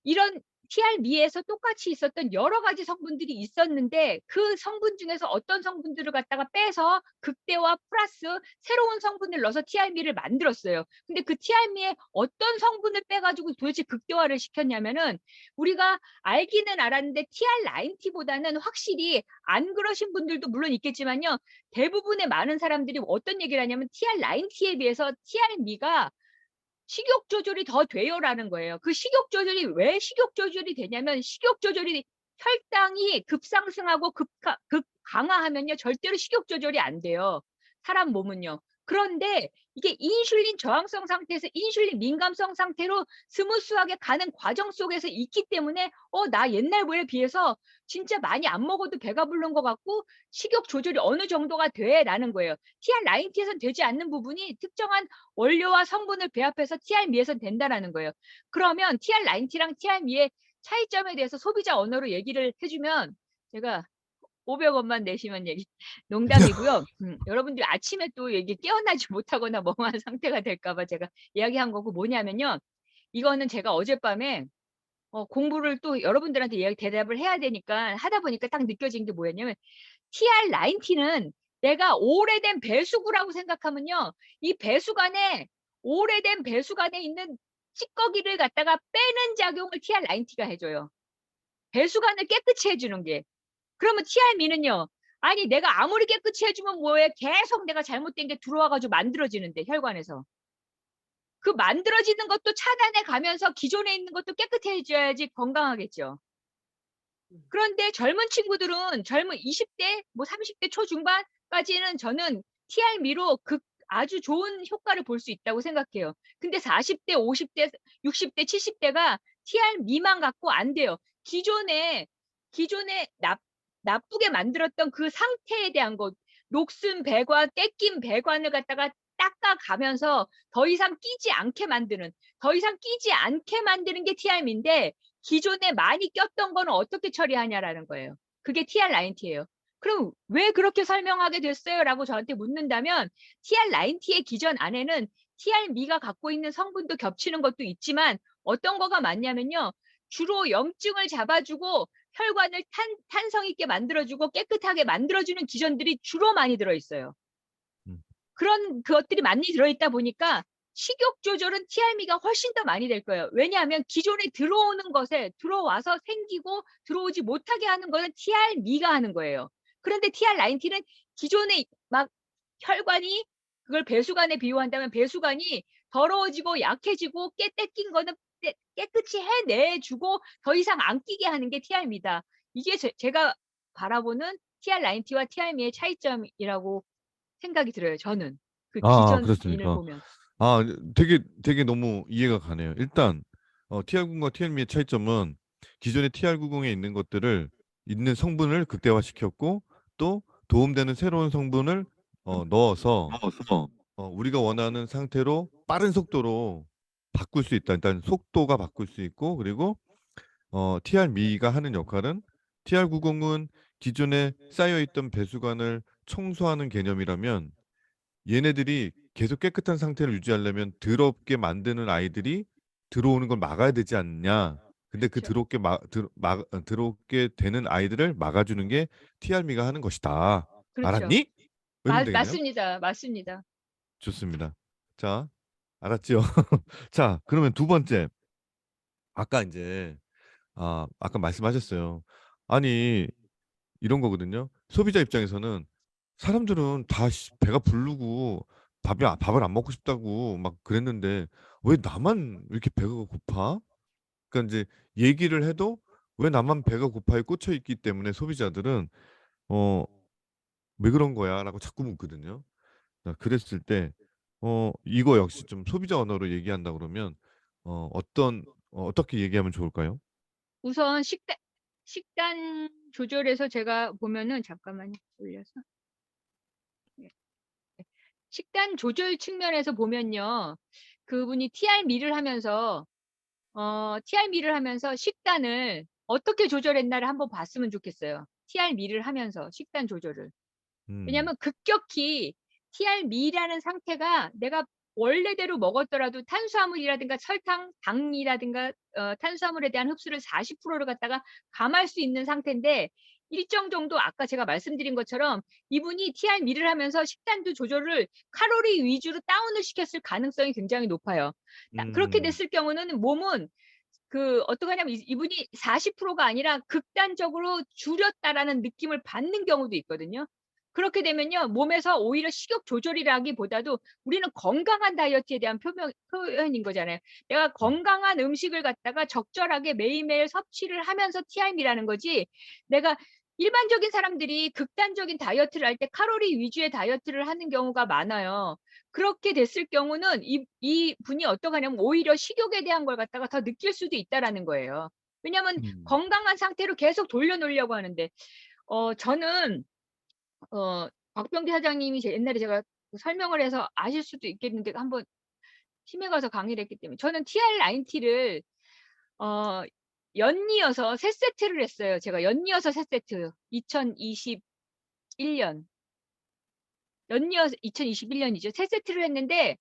이런 TR미에서 똑같이 있었던 여러 가지 성분들이 있었는데 그 성분 중에서 어떤 성분들을 갖다가 빼서 극대화 플러스 새로운 성분을 넣어서 TR미를 만들었어요. 근데 그 TR미에 어떤 성분을 빼가지고 도대체 극대화를 시켰냐면은 우리가 알기는 알았는데 TR90보다는 확실히 안 그러신 분들도 물론 있겠지만요. 대부분의 많은 사람들이 어떤 얘기를 하냐면 TR90에 비해서 TR미가 식욕 조절이 더 돼요라는 거예요. 그 식욕 조절이 왜 식욕 조절이 되냐면 식욕 조절이 혈당이 급상승하고 급 강화하면요 절대로 식욕 조절이 안 돼요. 사람 몸은요. 그런데 이게 인슐린 저항성 상태에서 인슐린 민감성 상태로 스무스하게 가는 과정 속에서 있기 때문에 나 옛날에 비해서 진짜 많이 안 먹어도 배가 부른 것 같고 식욕 조절이 어느 정도가 돼라는 거예요. TR90에서는 되지 않는 부분이 특정한 원료와 성분을 배합해서 TR미에선 된다라는 거예요. 그러면 TR90랑 TR미의 차이점에 대해서 소비자 언어로 얘기를 해주면 제가 500원만 내시면 얘기 농담이고요. 여러분들이 아침에 또 이게 깨어나지 못하거나 멍한 상태가 될까봐 제가 이야기한 거고 뭐냐면요. 이거는 제가 어젯밤에 공부를 또 여러분들한테 대답을 해야 되니까 하다 보니까 딱 느껴진 게 뭐였냐면 TR90는 내가 오래된 배수구라고 생각하면요. 이 배수관에 오래된 배수관에 있는 찌꺼기를 갖다가 빼는 작용을 TR90가 해줘요. 배수관을 깨끗이 해주는 게. 그러면 TR미는요. 아니 내가 아무리 깨끗이 해주면 뭐해. 계속 내가 잘못된 게 들어와가지고 만들어지는데 혈관에서. 그 만들어지는 것도 차단해 가면서 기존에 있는 것도 깨끗해져야지 건강하겠죠. 그런데 젊은 친구들은 젊은 20대, 뭐 30대 초중반까지는 저는 TR미로 아주 좋은 효과를 볼 수 있다고 생각해요. 근데 40대, 50대, 60대, 70대가 TR미만 갖고 안 돼요. 기존에 나쁘게 만들었던 그 상태에 대한 것, 녹슨 배관, 떼낀 배관을 갖다가 닦아가면서 더 이상 끼지 않게 만드는 게 TR미인데 기존에 많이 꼈던 거는 어떻게 처리하냐라는 거예요. 그게 TR90예요. 그럼 왜 그렇게 설명하게 됐어요? 라고 저한테 묻는다면 TR90의 기전 안에는 TR미가 갖고 있는 성분도 겹치는 것도 있지만 어떤 거가 많냐면요. 주로 염증을 잡아주고 혈관을 탄성 있게 만들어주고 깨끗하게 만들어주는 기전들이 주로 많이 들어있어요. 음. 그런 것들이 많이 들어있다 보니까 식욕 조절은 TR미가 훨씬 더 많이 될 거예요. 왜냐하면 기존에 들어오는 것에 들어와서 생기고 들어오지 못하게 하는 것은 TR미가 하는 거예요. 그런데 TR90는 기존에 막 혈관이 그걸 배수관에 비유한다면 배수관이 더러워지고 약해지고 떼낀 거는 깨끗이 해내주고 더 이상 안 끼게 하는 게 TR미다. 이게 제가 바라보는 TR90와 TR미의 차이점이라고 생각이 들어요. 저는 그 아, 기전인을 그렇습니까? 보면. 아, 되게 너무 이해가 가네요. 일단 TR90과 TR미의 차이점은 기존의 TR90에 있는 성분을 극대화시켰고 또 도움되는 새로운 성분을 넣어서 우리가 원하는 상태로 빠른 속도로 바꿀 수 있다. 일단 속도가 바꿀 수 있고 그리고 TR미가 하는 역할은 TR90은 기존에 쌓여있던 배수관을 청소하는 개념이라면 얘네들이 계속 깨끗한 상태를 유지하려면 더럽게 만드는 아이들이 들어오는 걸 막아야 되지 않냐. 근데 그 그렇죠. 더럽게 되는 아이들을 막아주는 게 TR미가 하는 것이다. 그렇죠. 알았니? 이러면 되겠네요. 맞습니다. 맞습니다. 좋습니다. 자, 알았죠? 자, 그러면 두 번째. 아까 이제 아까 말씀하셨어요. 아니, 이런 거거든요. 소비자 입장에서는 사람들은 다 배가 부르고 밥을 안 먹고 싶다고 막 그랬는데 왜 나만 이렇게 배가 고파? 그러니까 이제 얘기를 해도 왜 나만 배가 고파에 꽂혀 있기 때문에 소비자들은 어, 왜 그런 거야라고 자꾸 묻거든요. 그랬을 때 이거 역시 좀 소비자 언어로 얘기한다 그러면 어떻게 얘기하면 좋을까요? 우선 식단 조절에서 제가 보면은 잠깐만요. 올려서. 예. 식단 조절 측면에서 보면요. 그분이 TR미를 하면서 식단을 어떻게 조절했나를 한번 봤으면 좋겠어요. TR미를 하면서 식단 조절을. 음, 왜냐하면 급격히 TR미라는 상태가 내가 원래대로 먹었더라도 탄수화물이라든가 설탕, 당이라든가 탄수화물에 대한 흡수를 40%를 갖다가 감할 수 있는 상태인데 일정 정도 아까 제가 말씀드린 것처럼 이분이 TR미를 하면서 식단도 조절을 칼로리 위주로 다운을 시켰을 가능성이 굉장히 높아요. 그렇게 음, 됐을 경우는 몸은 어떻게 하냐면 이분이 40%가 아니라 극단적으로 줄였다라는 느낌을 받는 경우도 있거든요. 그렇게 되면요, 몸에서 오히려 식욕 조절이라기보다도 우리는 건강한 다이어트에 대한 표현인 거잖아요. 내가 건강한 음식을 갖다가 적절하게 매일매일 섭취를 하면서 TRM이라는 거지, 내가 일반적인 사람들이 극단적인 다이어트를 할 때 칼로리 위주의 다이어트를 하는 경우가 많아요. 그렇게 됐을 경우는 이 분이 어떻게 하냐면 오히려 식욕에 대한 걸 갖다가 더 느낄 수도 있다라는 거예요. 왜냐하면 음, 건강한 상태로 계속 돌려놓으려고 하는데, 저는 박병기 사장님이 옛날에 제가 설명을 해서 아실 수도 있겠는데 한번 팀에 가서 강의를 했기 때문에 저는 TR90를 연이어서 세 세트를 했어요. 제가 연이어서 세 세트 2021년 연이어서 2021년이죠. 세 세트를 했는데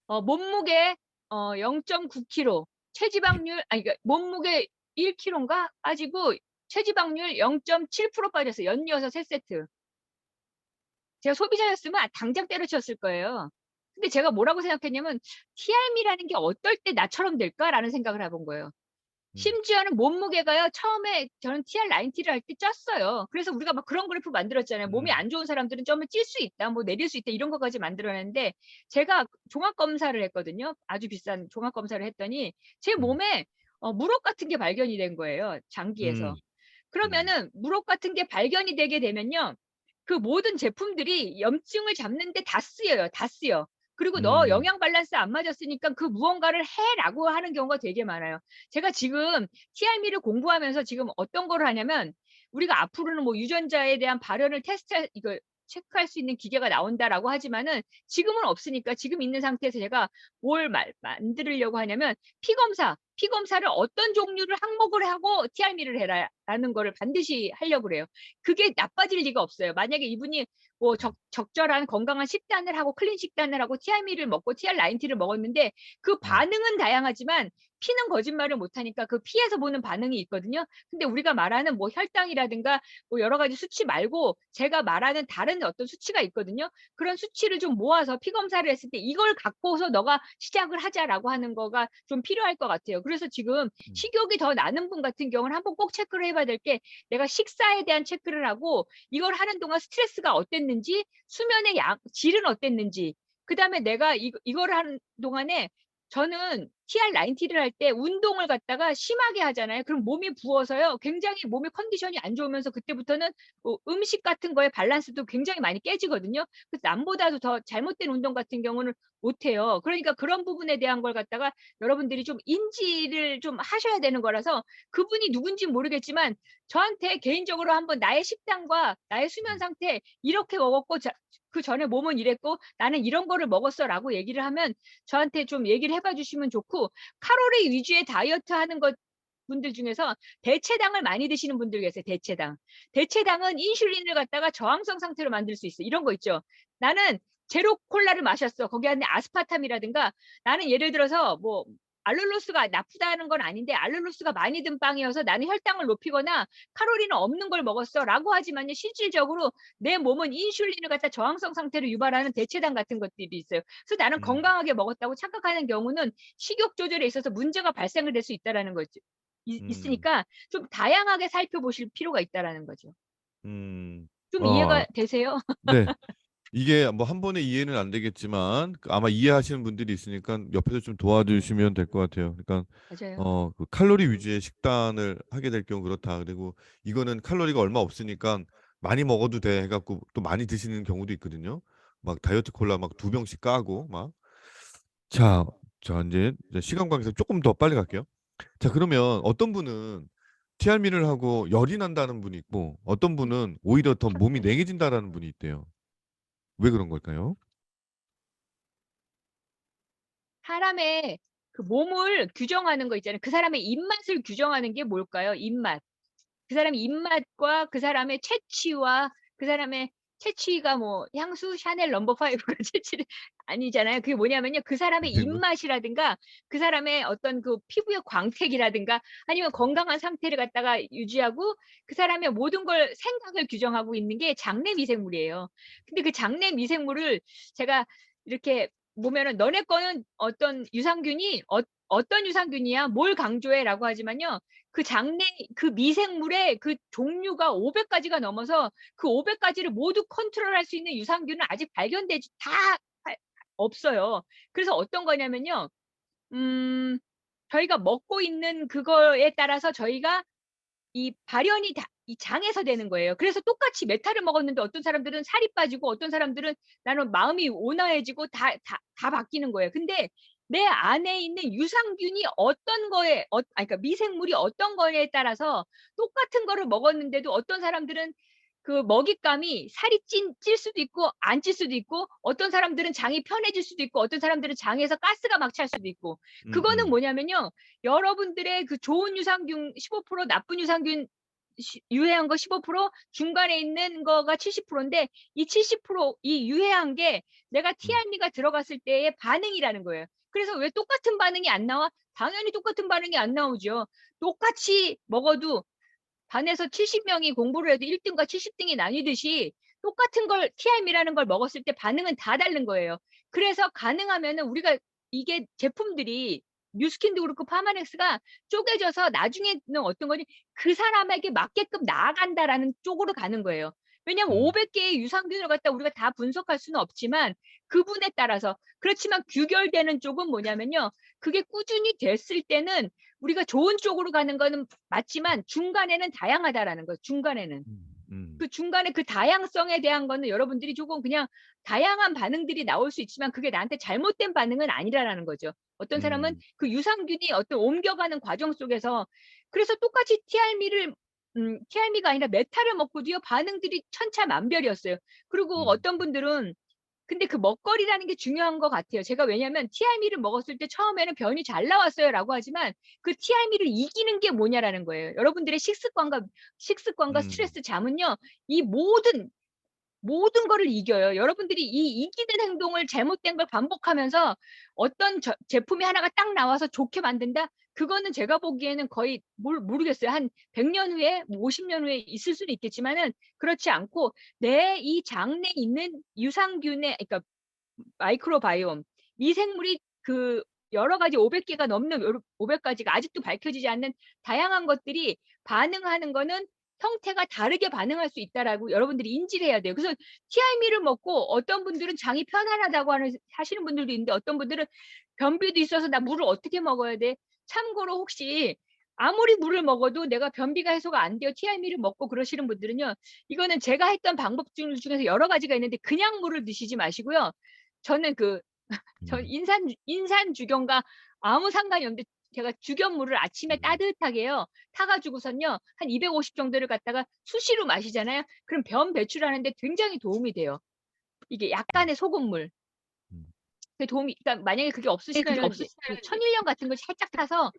몸무게 0.9kg 체지방률 그러니까 몸무게 1kg인가 빠지고 체지방률 0.7% 빠졌어요. 연이어서 세 세트. 제가 소비자였으면 당장 때려쳤을 거예요. 근데 제가 뭐라고 생각했냐면 TRM이라는 게 어떨 때 나처럼 될까라는 생각을 해본 거예요. 심지어는 몸무게가요. 처음에 저는 TR90를 할 때 쪘어요. 그래서 우리가 막 그런 그래프 만들었잖아요. 몸이 안 좋은 사람들은 쪄면 찔 수 있다, 뭐 내릴 수 있다 이런 것까지 만들어냈는데 제가 종합 검사를 했거든요. 아주 비싼 종합 검사를 했더니 제 음. 몸에 물혹 같은 게 발견이 된 거예요. 장기에서. 음. 그러면은 물혹 같은 게 발견이 되게 되면요. 그 모든 제품들이 염증을 잡는데 다 쓰여요. 다 쓰여. 그리고 너 음. 영양 밸런스 안 맞았으니까 그 무언가를 해라고 하는 경우가 되게 많아요. 제가 지금 TRM를 공부하면서 지금 어떤 걸 하냐면 우리가 앞으로는 뭐 유전자에 대한 발현을 이거 체크할 수 있는 기계가 나온다라고 하지만은 지금은 없으니까 지금 있는 상태에서 제가 뭘 만들려고 하냐면 피 검사를 어떤 종류를 항목을 하고 TRM를 해라라는 거를 반드시 하려고 그래요. 그게 나빠질 리가 없어요. 만약에 이분이 뭐 적절한 건강한 식단을 하고 클린 식단을 하고 TRM를 먹고 TR90를 먹었는데 그 반응은 다양하지만 피는 거짓말을 못하니까 그 피에서 보는 반응이 있거든요. 근데 우리가 말하는 뭐 혈당이라든가 뭐 여러 가지 수치 말고 제가 말하는 다른 어떤 수치가 있거든요. 그런 수치를 좀 모아서 피 검사를 했을 때 이걸 갖고서 너가 시작을 하자라고 하는 거가 좀 필요할 것 같아요. 그래서 지금 식욕이 더 나는 분 같은 경우는 한번 꼭 체크를 해봐야 될 게 내가 식사에 대한 체크를 하고 이걸 하는 동안 스트레스가 어땠는지 수면의 질은 어땠는지 그다음에 내가 이걸 하는 동안에 저는 TR90를 할 때 운동을 갖다가 심하게 하잖아요. 그럼 몸이 부어서요. 굉장히 몸의 컨디션이 안 좋으면서 그때부터는 음식 같은 거에 밸런스도 굉장히 많이 깨지거든요. 그래서 남보다도 더 잘못된 운동 같은 경우는 못해요. 그러니까 그런 부분에 대한 걸 갖다가 여러분들이 좀 인지를 좀 하셔야 되는 거라서 그분이 누군지 모르겠지만 저한테 개인적으로 한번 나의 식단과 나의 수면 상태 이렇게 먹었고 그 전에 몸은 이랬고 나는 이런 거를 먹었어라고 얘기를 하면 저한테 좀 얘기를 해봐 주시면 좋고 칼로리 위주의 다이어트 하는 것 분들 중에서 대체당을 많이 드시는 분들 계세요. 대체당. 대체당은 인슐린을 갖다가 저항성 상태로 만들 수 있어. 이런 거 있죠. 나는 제로 콜라를 마셨어. 거기 안에 아스파탐이라든가 나는 예를 들어서 뭐 알룰로스가 나쁘다는 건 아닌데 알룰로스가 많이 든 빵이어서 나는 혈당을 높이거나 칼로리는 없는 걸 먹었어라고 하지만요. 실질적으로 내 몸은 인슐린을 갖다 저항성 상태로 유발하는 대체당 같은 것들이 있어요. 그래서 나는 건강하게 먹었다고 착각하는 경우는 식욕 조절에 있어서 문제가 발생을 될 수 있다라는 거죠. 음. 있으니까 좀 다양하게 살펴보실 필요가 있다라는 거죠. 음. 좀 어. 이해가 되세요? 네. 이게 뭐 한 번에 이해는 안 되겠지만 아마 이해하시는 분들이 있으니까 옆에서 좀 도와주시면 될 것 같아요. 그러니까 맞아요. 그 칼로리 위주의 식단을 하게 될 경우 그렇다. 그리고 이거는 칼로리가 얼마 없으니까 많이 먹어도 돼 해갖고 또 많이 드시는 경우도 있거든요. 막 다이어트 콜라 막 2병씩 까고 막. 자, 자 이제 시간 관계상 조금 더 빨리 갈게요. 자, 그러면 어떤 분은 TRM를 하고 열이 난다는 분이 있고 어떤 분은 오히려 더 몸이 냉해진다라는 분이 있대요. 왜 그런 걸까요? 사람의 그 몸을 규정하는 거 있잖아요. 그 사람의 입맛을 규정하는 게 뭘까요? 입맛. 그 사람의 입맛과 그 사람의 체취와 그 사람의 체취가 뭐 향수 샤넬 넘버 5가 체취를 아니잖아요. 그게 뭐냐면요. 그 사람의 네, 뭐, 입맛이라든가 그 사람의 어떤 그 피부의 광택이라든가 아니면 건강한 상태를 갖다가 유지하고 그 사람의 모든 걸 생각을 규정하고 있는 게 장내 미생물이에요. 근데 그 장내 미생물을 제가 이렇게 보면은 너네 거는 어떤 유산균이 어떤 유산균이야? 뭘 강조해?라고 하지만요. 그 장내 그 미생물의 그 종류가 500가지가 넘어서 그 500가지를 모두 컨트롤할 수 있는 유산균은 아직 발견되지 없어요. 그래서 어떤 거냐면요. 저희가 먹고 있는 그거에 따라서 저희가 이 발현이 이 장에서 되는 거예요. 그래서 똑같이 메탈을 먹었는데 어떤 사람들은 살이 빠지고 어떤 사람들은 나는 마음이 온화해지고 다 바뀌는 거예요. 근데 내 안에 있는 유산균이 어떤 거에, 그러니까 미생물이 어떤 거에 따라서 똑같은 거를 먹었는데도 어떤 사람들은 그 먹잇감이 살이 찔 수도 있고 안 찔 수도 있고 어떤 사람들은 장이 편해질 수도 있고 어떤 사람들은 장에서 가스가 막 찰 수도 있고 그거는 뭐냐면요. 여러분들의 그 좋은 유산균 15% 나쁜 유산균 유해한 거 15% 중간에 있는 거가 70%인데 이 70% 이 유해한 게 내가 TRM가 들어갔을 때의 반응이라는 거예요. 그래서 왜 똑같은 반응이 안 나와? 당연히 똑같은 반응이 안 나오죠. 똑같이 먹어도 반에서 70명이 공부를 해도 1등과 70등이 나뉘듯이 똑같은 걸 TRM이라는 걸 먹었을 때 반응은 다 다른 거예요. 그래서 가능하면은 우리가 이게 제품들이 뉴스킨도 그렇고 파마넥스가 쪼개져서 나중에는 어떤 거니 그 사람에게 맞게끔 나아간다라는 쪽으로 가는 거예요. 왜냐하면 음. 500개의 유산균을 갖다 우리가 다 분석할 수는 없지만 그분에 따라서 그렇지만 규결되는 쪽은 뭐냐면요. 그게 꾸준히 됐을 때는 우리가 좋은 쪽으로 가는 거는 맞지만 중간에는 다양하다라는 거예요. 중간에는. 그 중간에 그 다양성에 대한 거는 여러분들이 조금 그냥 다양한 반응들이 나올 수 있지만 그게 나한테 잘못된 반응은 아니라라는 거죠. 어떤 사람은 그 유산균이 어떤 옮겨가는 과정 속에서 그래서 똑같이 TRM가 아니라 메타를 먹고도요 반응들이 천차만별이었어요. 그리고 어떤 분들은 근데 그 먹거리라는 게 중요한 것 같아요. 제가 왜냐면 TRM를 먹었을 때 처음에는 변이 잘 나왔어요라고 하지만 그 TRM를 이기는 게 뭐냐라는 거예요. 여러분들의 식습관과 스트레스 잠은요. 이 모든 거를 이겨요. 여러분들이 이 이기는 행동을 잘못된 걸 반복하면서 어떤 제품이 하나가 딱 나와서 좋게 만든다? 그거는 제가 보기에는 거의 모르겠어요. 한 100년 후에, 50년 후에 있을 수는 있겠지만은 그렇지 않고 내 이 장내에 있는 유산균의 그러니까 마이크로바이옴, 미생물이 그 여러 가지 500개가 넘는 500가지가 아직도 밝혀지지 않는 다양한 것들이 반응하는 거는 형태가 다르게 반응할 수 있다라고 여러분들이 인지를 해야 돼요. 그래서 TRM를 먹고 어떤 분들은 장이 편안하다고 하시는 분들도 있는데 어떤 분들은 변비도 있어서 나 물을 어떻게 먹어야 돼? 참고로 혹시 아무리 물을 먹어도 내가 변비가 해소가 안 돼요. TRM를 먹고 그러시는 분들은요. 이거는 제가 했던 방법 중에서 여러 가지가 있는데 그냥 물을 드시지 마시고요. 저는 저 인산주경과 아무 상관이 없는데 제가 주경물을 아침에 따뜻하게요. 타가지고선요. 한 250 정도를 갖다가 수시로 마시잖아요. 그럼 변 배출하는데 굉장히 도움이 돼요. 이게 약간의 소금물. 그 도움이 그러니까 만약에 그게 없으시면은 그 천일염 같은 걸 살짝 타서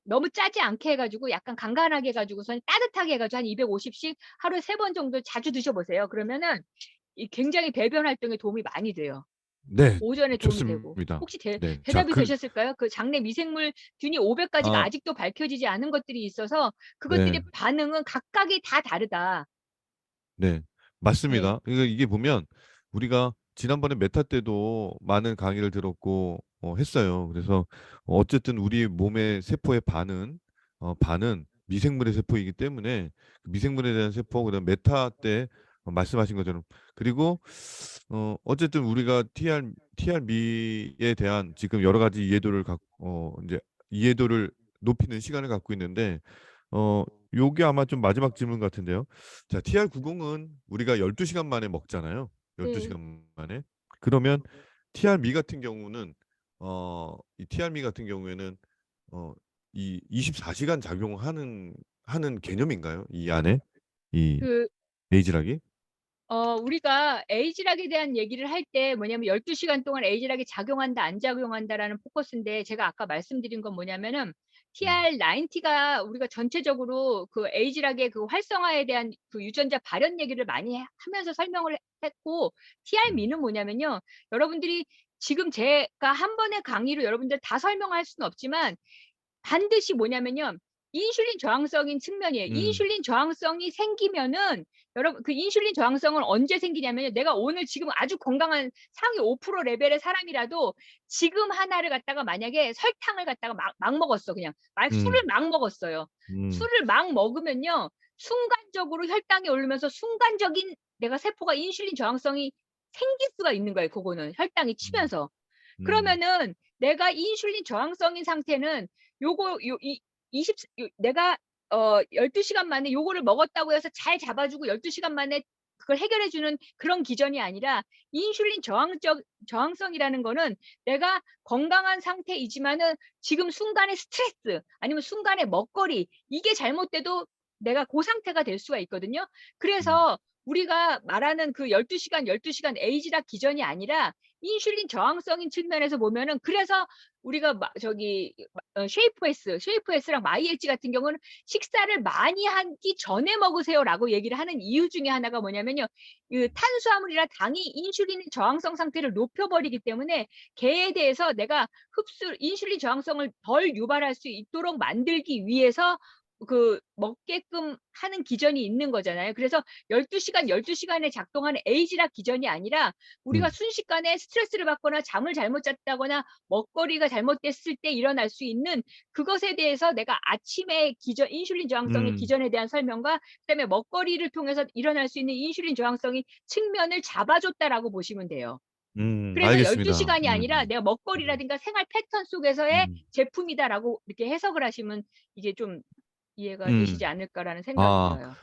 너무 짜지 않게 해가지고 약간 간간하게 해가지고선 따뜻하게 해가지고 한 250씩 하루에 3번 정도 자주 드셔보세요. 그러면은 굉장히 배변 활동에 도움이 많이 돼요. 네. 오전에 도움이 되고. 좋습니다. 혹시 네. 자, 대답이 되셨을까요? 그 장내 미생물균이 500가지가 아, 아직도 밝혀지지 않은 것들이 있어서 그것들의 네. 반응은 각각이 다 다르다. 네. 네. 맞습니다. 이게 보면 우리가 지난번에 메타 때도 많은 강의를 들었고 했어요. 그래서 어쨌든 우리 몸의 세포의 반은 미생물의 세포이기 때문에 그 미생물에 대한 세포 그다음 메타 때 말씀하신 것처럼 그리고 어쨌든 우리가 TRM에 대한 지금 여러 가지 이제 이해도를 높이는 시간을 갖고 있는데 요게 아마 좀 마지막 질문 같은데요. 자, TR90은 우리가 12시간 만에 먹잖아요. 네. 12시간 만에. 그러면 TR미 같은 경우는 이 TR미 같은 경우에는 이 24시간 하는 개념인가요? 이 안에 이 그 에이지락이? 우리가 에이지락에 대한 얘기를 할 때 뭐냐면 12시간 동안 에이지락이 작용한다, 안 작용한다라는 포커스인데 제가 아까 말씀드린 건 뭐냐면은 TR90가 우리가 전체적으로 그 에이지락의 그 활성화에 대한 그 유전자 발현 얘기를 많이 하면서 설명을 했고 TR미는 뭐냐면요. 여러분들이 지금 제가 한 번의 강의로 여러분들 다 설명할 수는 없지만 반드시 뭐냐면요. 인슐린 저항성인 측면이에요. 인슐린 저항성이 생기면은 여러분 그 인슐린 저항성은 언제 생기냐면요. 내가 오늘 지금 아주 건강한 상위 5% 레벨의 사람이라도 지금 하나를 갖다가 만약에 설탕을 갖다가 막 먹었어. 그냥 술을 막 먹었어요. 술을 막 먹으면요. 순간적으로 혈당이 오르면서 순간적인 내가 세포가 인슐린 저항성이 생길 수가 있는 거예요. 그거는 혈당이 치면서. 그러면은 내가 인슐린 저항성인 상태는 요거 내가 12시간 만에 요거를 먹었다고 해서 잘 잡아주고 12시간 만에 그걸 해결해 주는 그런 기전이 아니라 인슐린 저항성이라는 거는 내가 건강한 상태이지만은 지금 순간의 스트레스 아니면 순간의 먹거리 이게 잘못돼도 내가 그 상태가 될 수가 있거든요. 그래서 우리가 말하는 그 12시간 에이지락 기전이 아니라 인슐린 저항성인 측면에서 보면은 그래서 우리가 쉐이프에스랑 마이엣지 같은 경우는 식사를 많이 하기 전에 먹으세요라고 얘기를 하는 이유 중에 하나가 뭐냐면요. 그 탄수화물이나 당이 인슐린 저항성 상태를 높여버리기 때문에 개에 대해서 내가 인슐린 저항성을 덜 유발할 수 있도록 만들기 위해서 먹게끔 하는 기전이 있는 거잖아요. 그래서 12시간, 12시간에 작동하는 에이지락 기전이 아니라 우리가 음. 순식간에 스트레스를 받거나 잠을 잘못 잤다거나 먹거리가 잘못됐을 때 일어날 수 있는 그것에 대해서 내가 아침에 인슐린 저항성의 음. 기전에 대한 설명과 그다음에 먹거리를 통해서 일어날 수 있는 인슐린 저항성의 측면을 잡아줬다라고 보시면 돼요. 그래서 알겠습니다. 12시간이 아니라 내가 먹거리라든가 생활 패턴 속에서의 음. 제품이다라고 이렇게 해석을 하시면 이게 좀 이해가 음. 되시지 않을까라는 생각이 아. 들어요.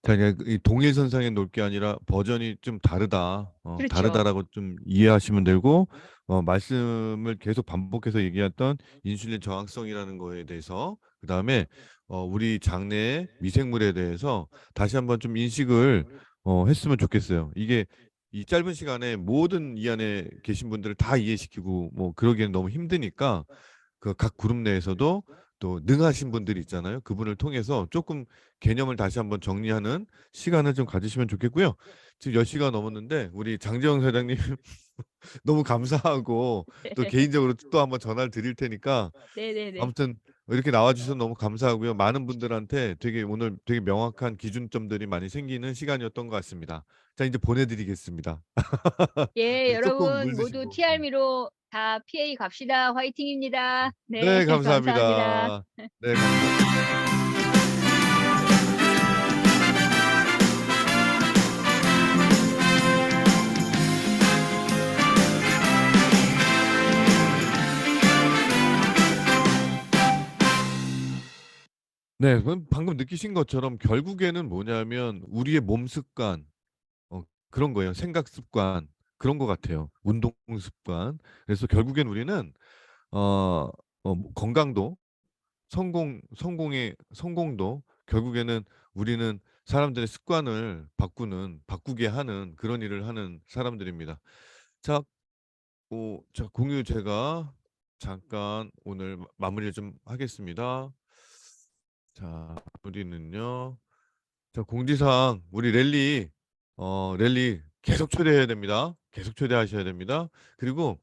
자, 이제 이 동일선상에 놓을 게 아니라 버전이 좀 다르다. 그렇죠. 다르다라고 좀 이해하시면 되고, 말씀을 계속 반복해서 얘기했던 인슐린 저항성이라는 거에 대해서, 그다음에 우리 장내의 미생물에 대해서 다시 한번 좀 인식을 했으면 좋겠어요. 이게 이 짧은 시간에 모든 이 안에 계신 분들을 다 이해시키고 뭐 그러기엔 너무 힘드니까 그 각 그룹 내에서도 또 능하신 분들이 있잖아요. 그분을 통해서 조금 개념을 다시 한번 정리하는 시간을 좀 가지시면 좋겠고요. 지금 10시가 넘었는데 우리 장재영 사장님 너무 감사하고 또 개인적으로 또 한번 전화를 드릴 테니까 네네네. 아무튼 이렇게 나와 주셔서 너무 감사하고요. 많은 분들한테 되게 오늘 되게 명확한 기준점들이 많이 생기는 시간이었던 것 같습니다. 자, 이제 보내드리겠습니다. 예, 네, 조금 여러분 물 모두 드시고. TR미로 다 PA 갑시다. 화이팅입니다. 네, 네, 감사합니다. 감사합니다. 네, 감사합니다. 네, 그럼 방금 느끼신 것처럼 결국에는 뭐냐면 우리의 몸 습관, 그런 거예요. 생각 습관 그런 것 같아요. 운동 습관. 그래서 결국엔 우리는 어, 건강도 성공도 결국에는 우리는 사람들의 습관을 바꾸게 하는 그런 일을 하는 사람들입니다. 자, 공유 제가 잠깐 오늘 마무리를 좀 하겠습니다. 자, 우리는요. 자, 공지사항 우리 랠리 계속 초대해야 됩니다. 계속 초대하셔야 됩니다. 그리고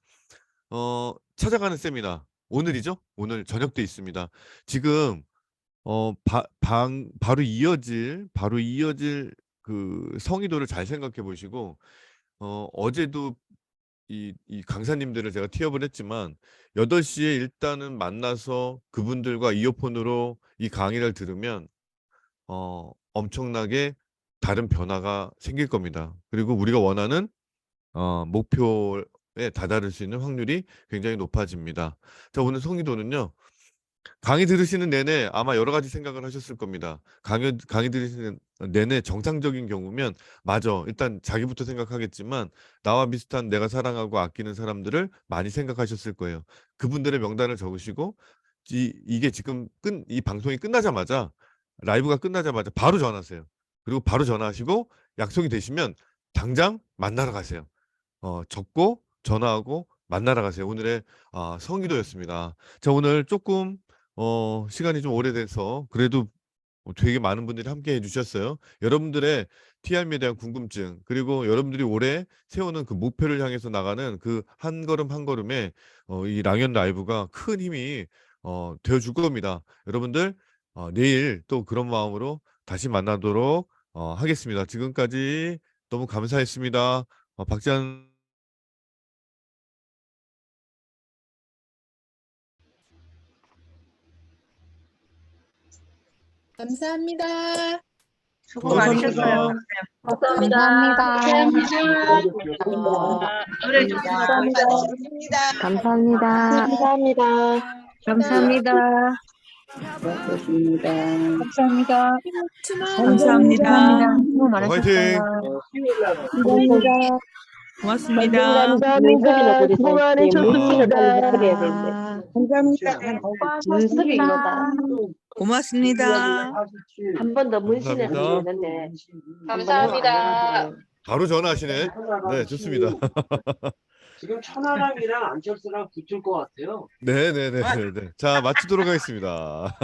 찾아가는 세미나 오늘이죠? 오늘 저녁 때 있습니다. 지금 바로 이어질 그 성의도를 잘 생각해 보시고 어제도 이 강사님들을 제가 티업을 했지만 8시에 일단은 만나서 그분들과 이어폰으로 이 강의를 들으면 엄청나게 다른 변화가 생길 겁니다. 그리고 우리가 원하는 목표에 다다를 수 있는 확률이 굉장히 높아집니다. 자, 오늘 성의도는요. 강의 들으시는 내내 아마 여러 가지 생각을 하셨을 겁니다. 강의 들으시는 내내 정상적인 경우면 맞아. 일단 자기부터 생각하겠지만 나와 비슷한 내가 사랑하고 아끼는 사람들을 많이 생각하셨을 거예요. 그분들의 명단을 적으시고 이게 지금 이 방송이 끝나자마자 라이브가 끝나자마자 바로 전화하세요. 그리고 바로 전화하시고 약속이 되시면 당장 만나러 가세요. 적고 전화하고 만나러 가세요. 오늘의 성의도였습니다. 자, 오늘 조금 시간이 좀 오래돼서 그래도 되게 많은 분들이 함께 해주셨어요. 여러분들의 TRM에 대한 궁금증 그리고 여러분들이 올해 세우는 그 목표를 향해서 나가는 그 한 걸음 한 걸음에 이 랑연 라이브가 큰 힘이 되어줄 겁니다. 여러분들 내일 또 그런 마음으로 다시 만나도록 하겠습니다. 지금까지 너무 감사했습니다. 박지한 감사합니다. 수고 많으셨어요. 감사합니다. 노래 좀 감사합니다. 감사합니다. 감사합니다. 감사합니다. 감사합니다. 수고 화이팅! 고맙습니다. 감사합니다. 수고 많으셨습니다. 감사합니다. 고맙습니다. 한 번 더 문신을 감사합니다. 하면 되는데. 감사합니다. 바로 전화하시네. 네, 좋습니다. 지금 천하람이랑 안철수랑 붙을 것 같아요. 네네네. 자, 마치도록 하겠습니다.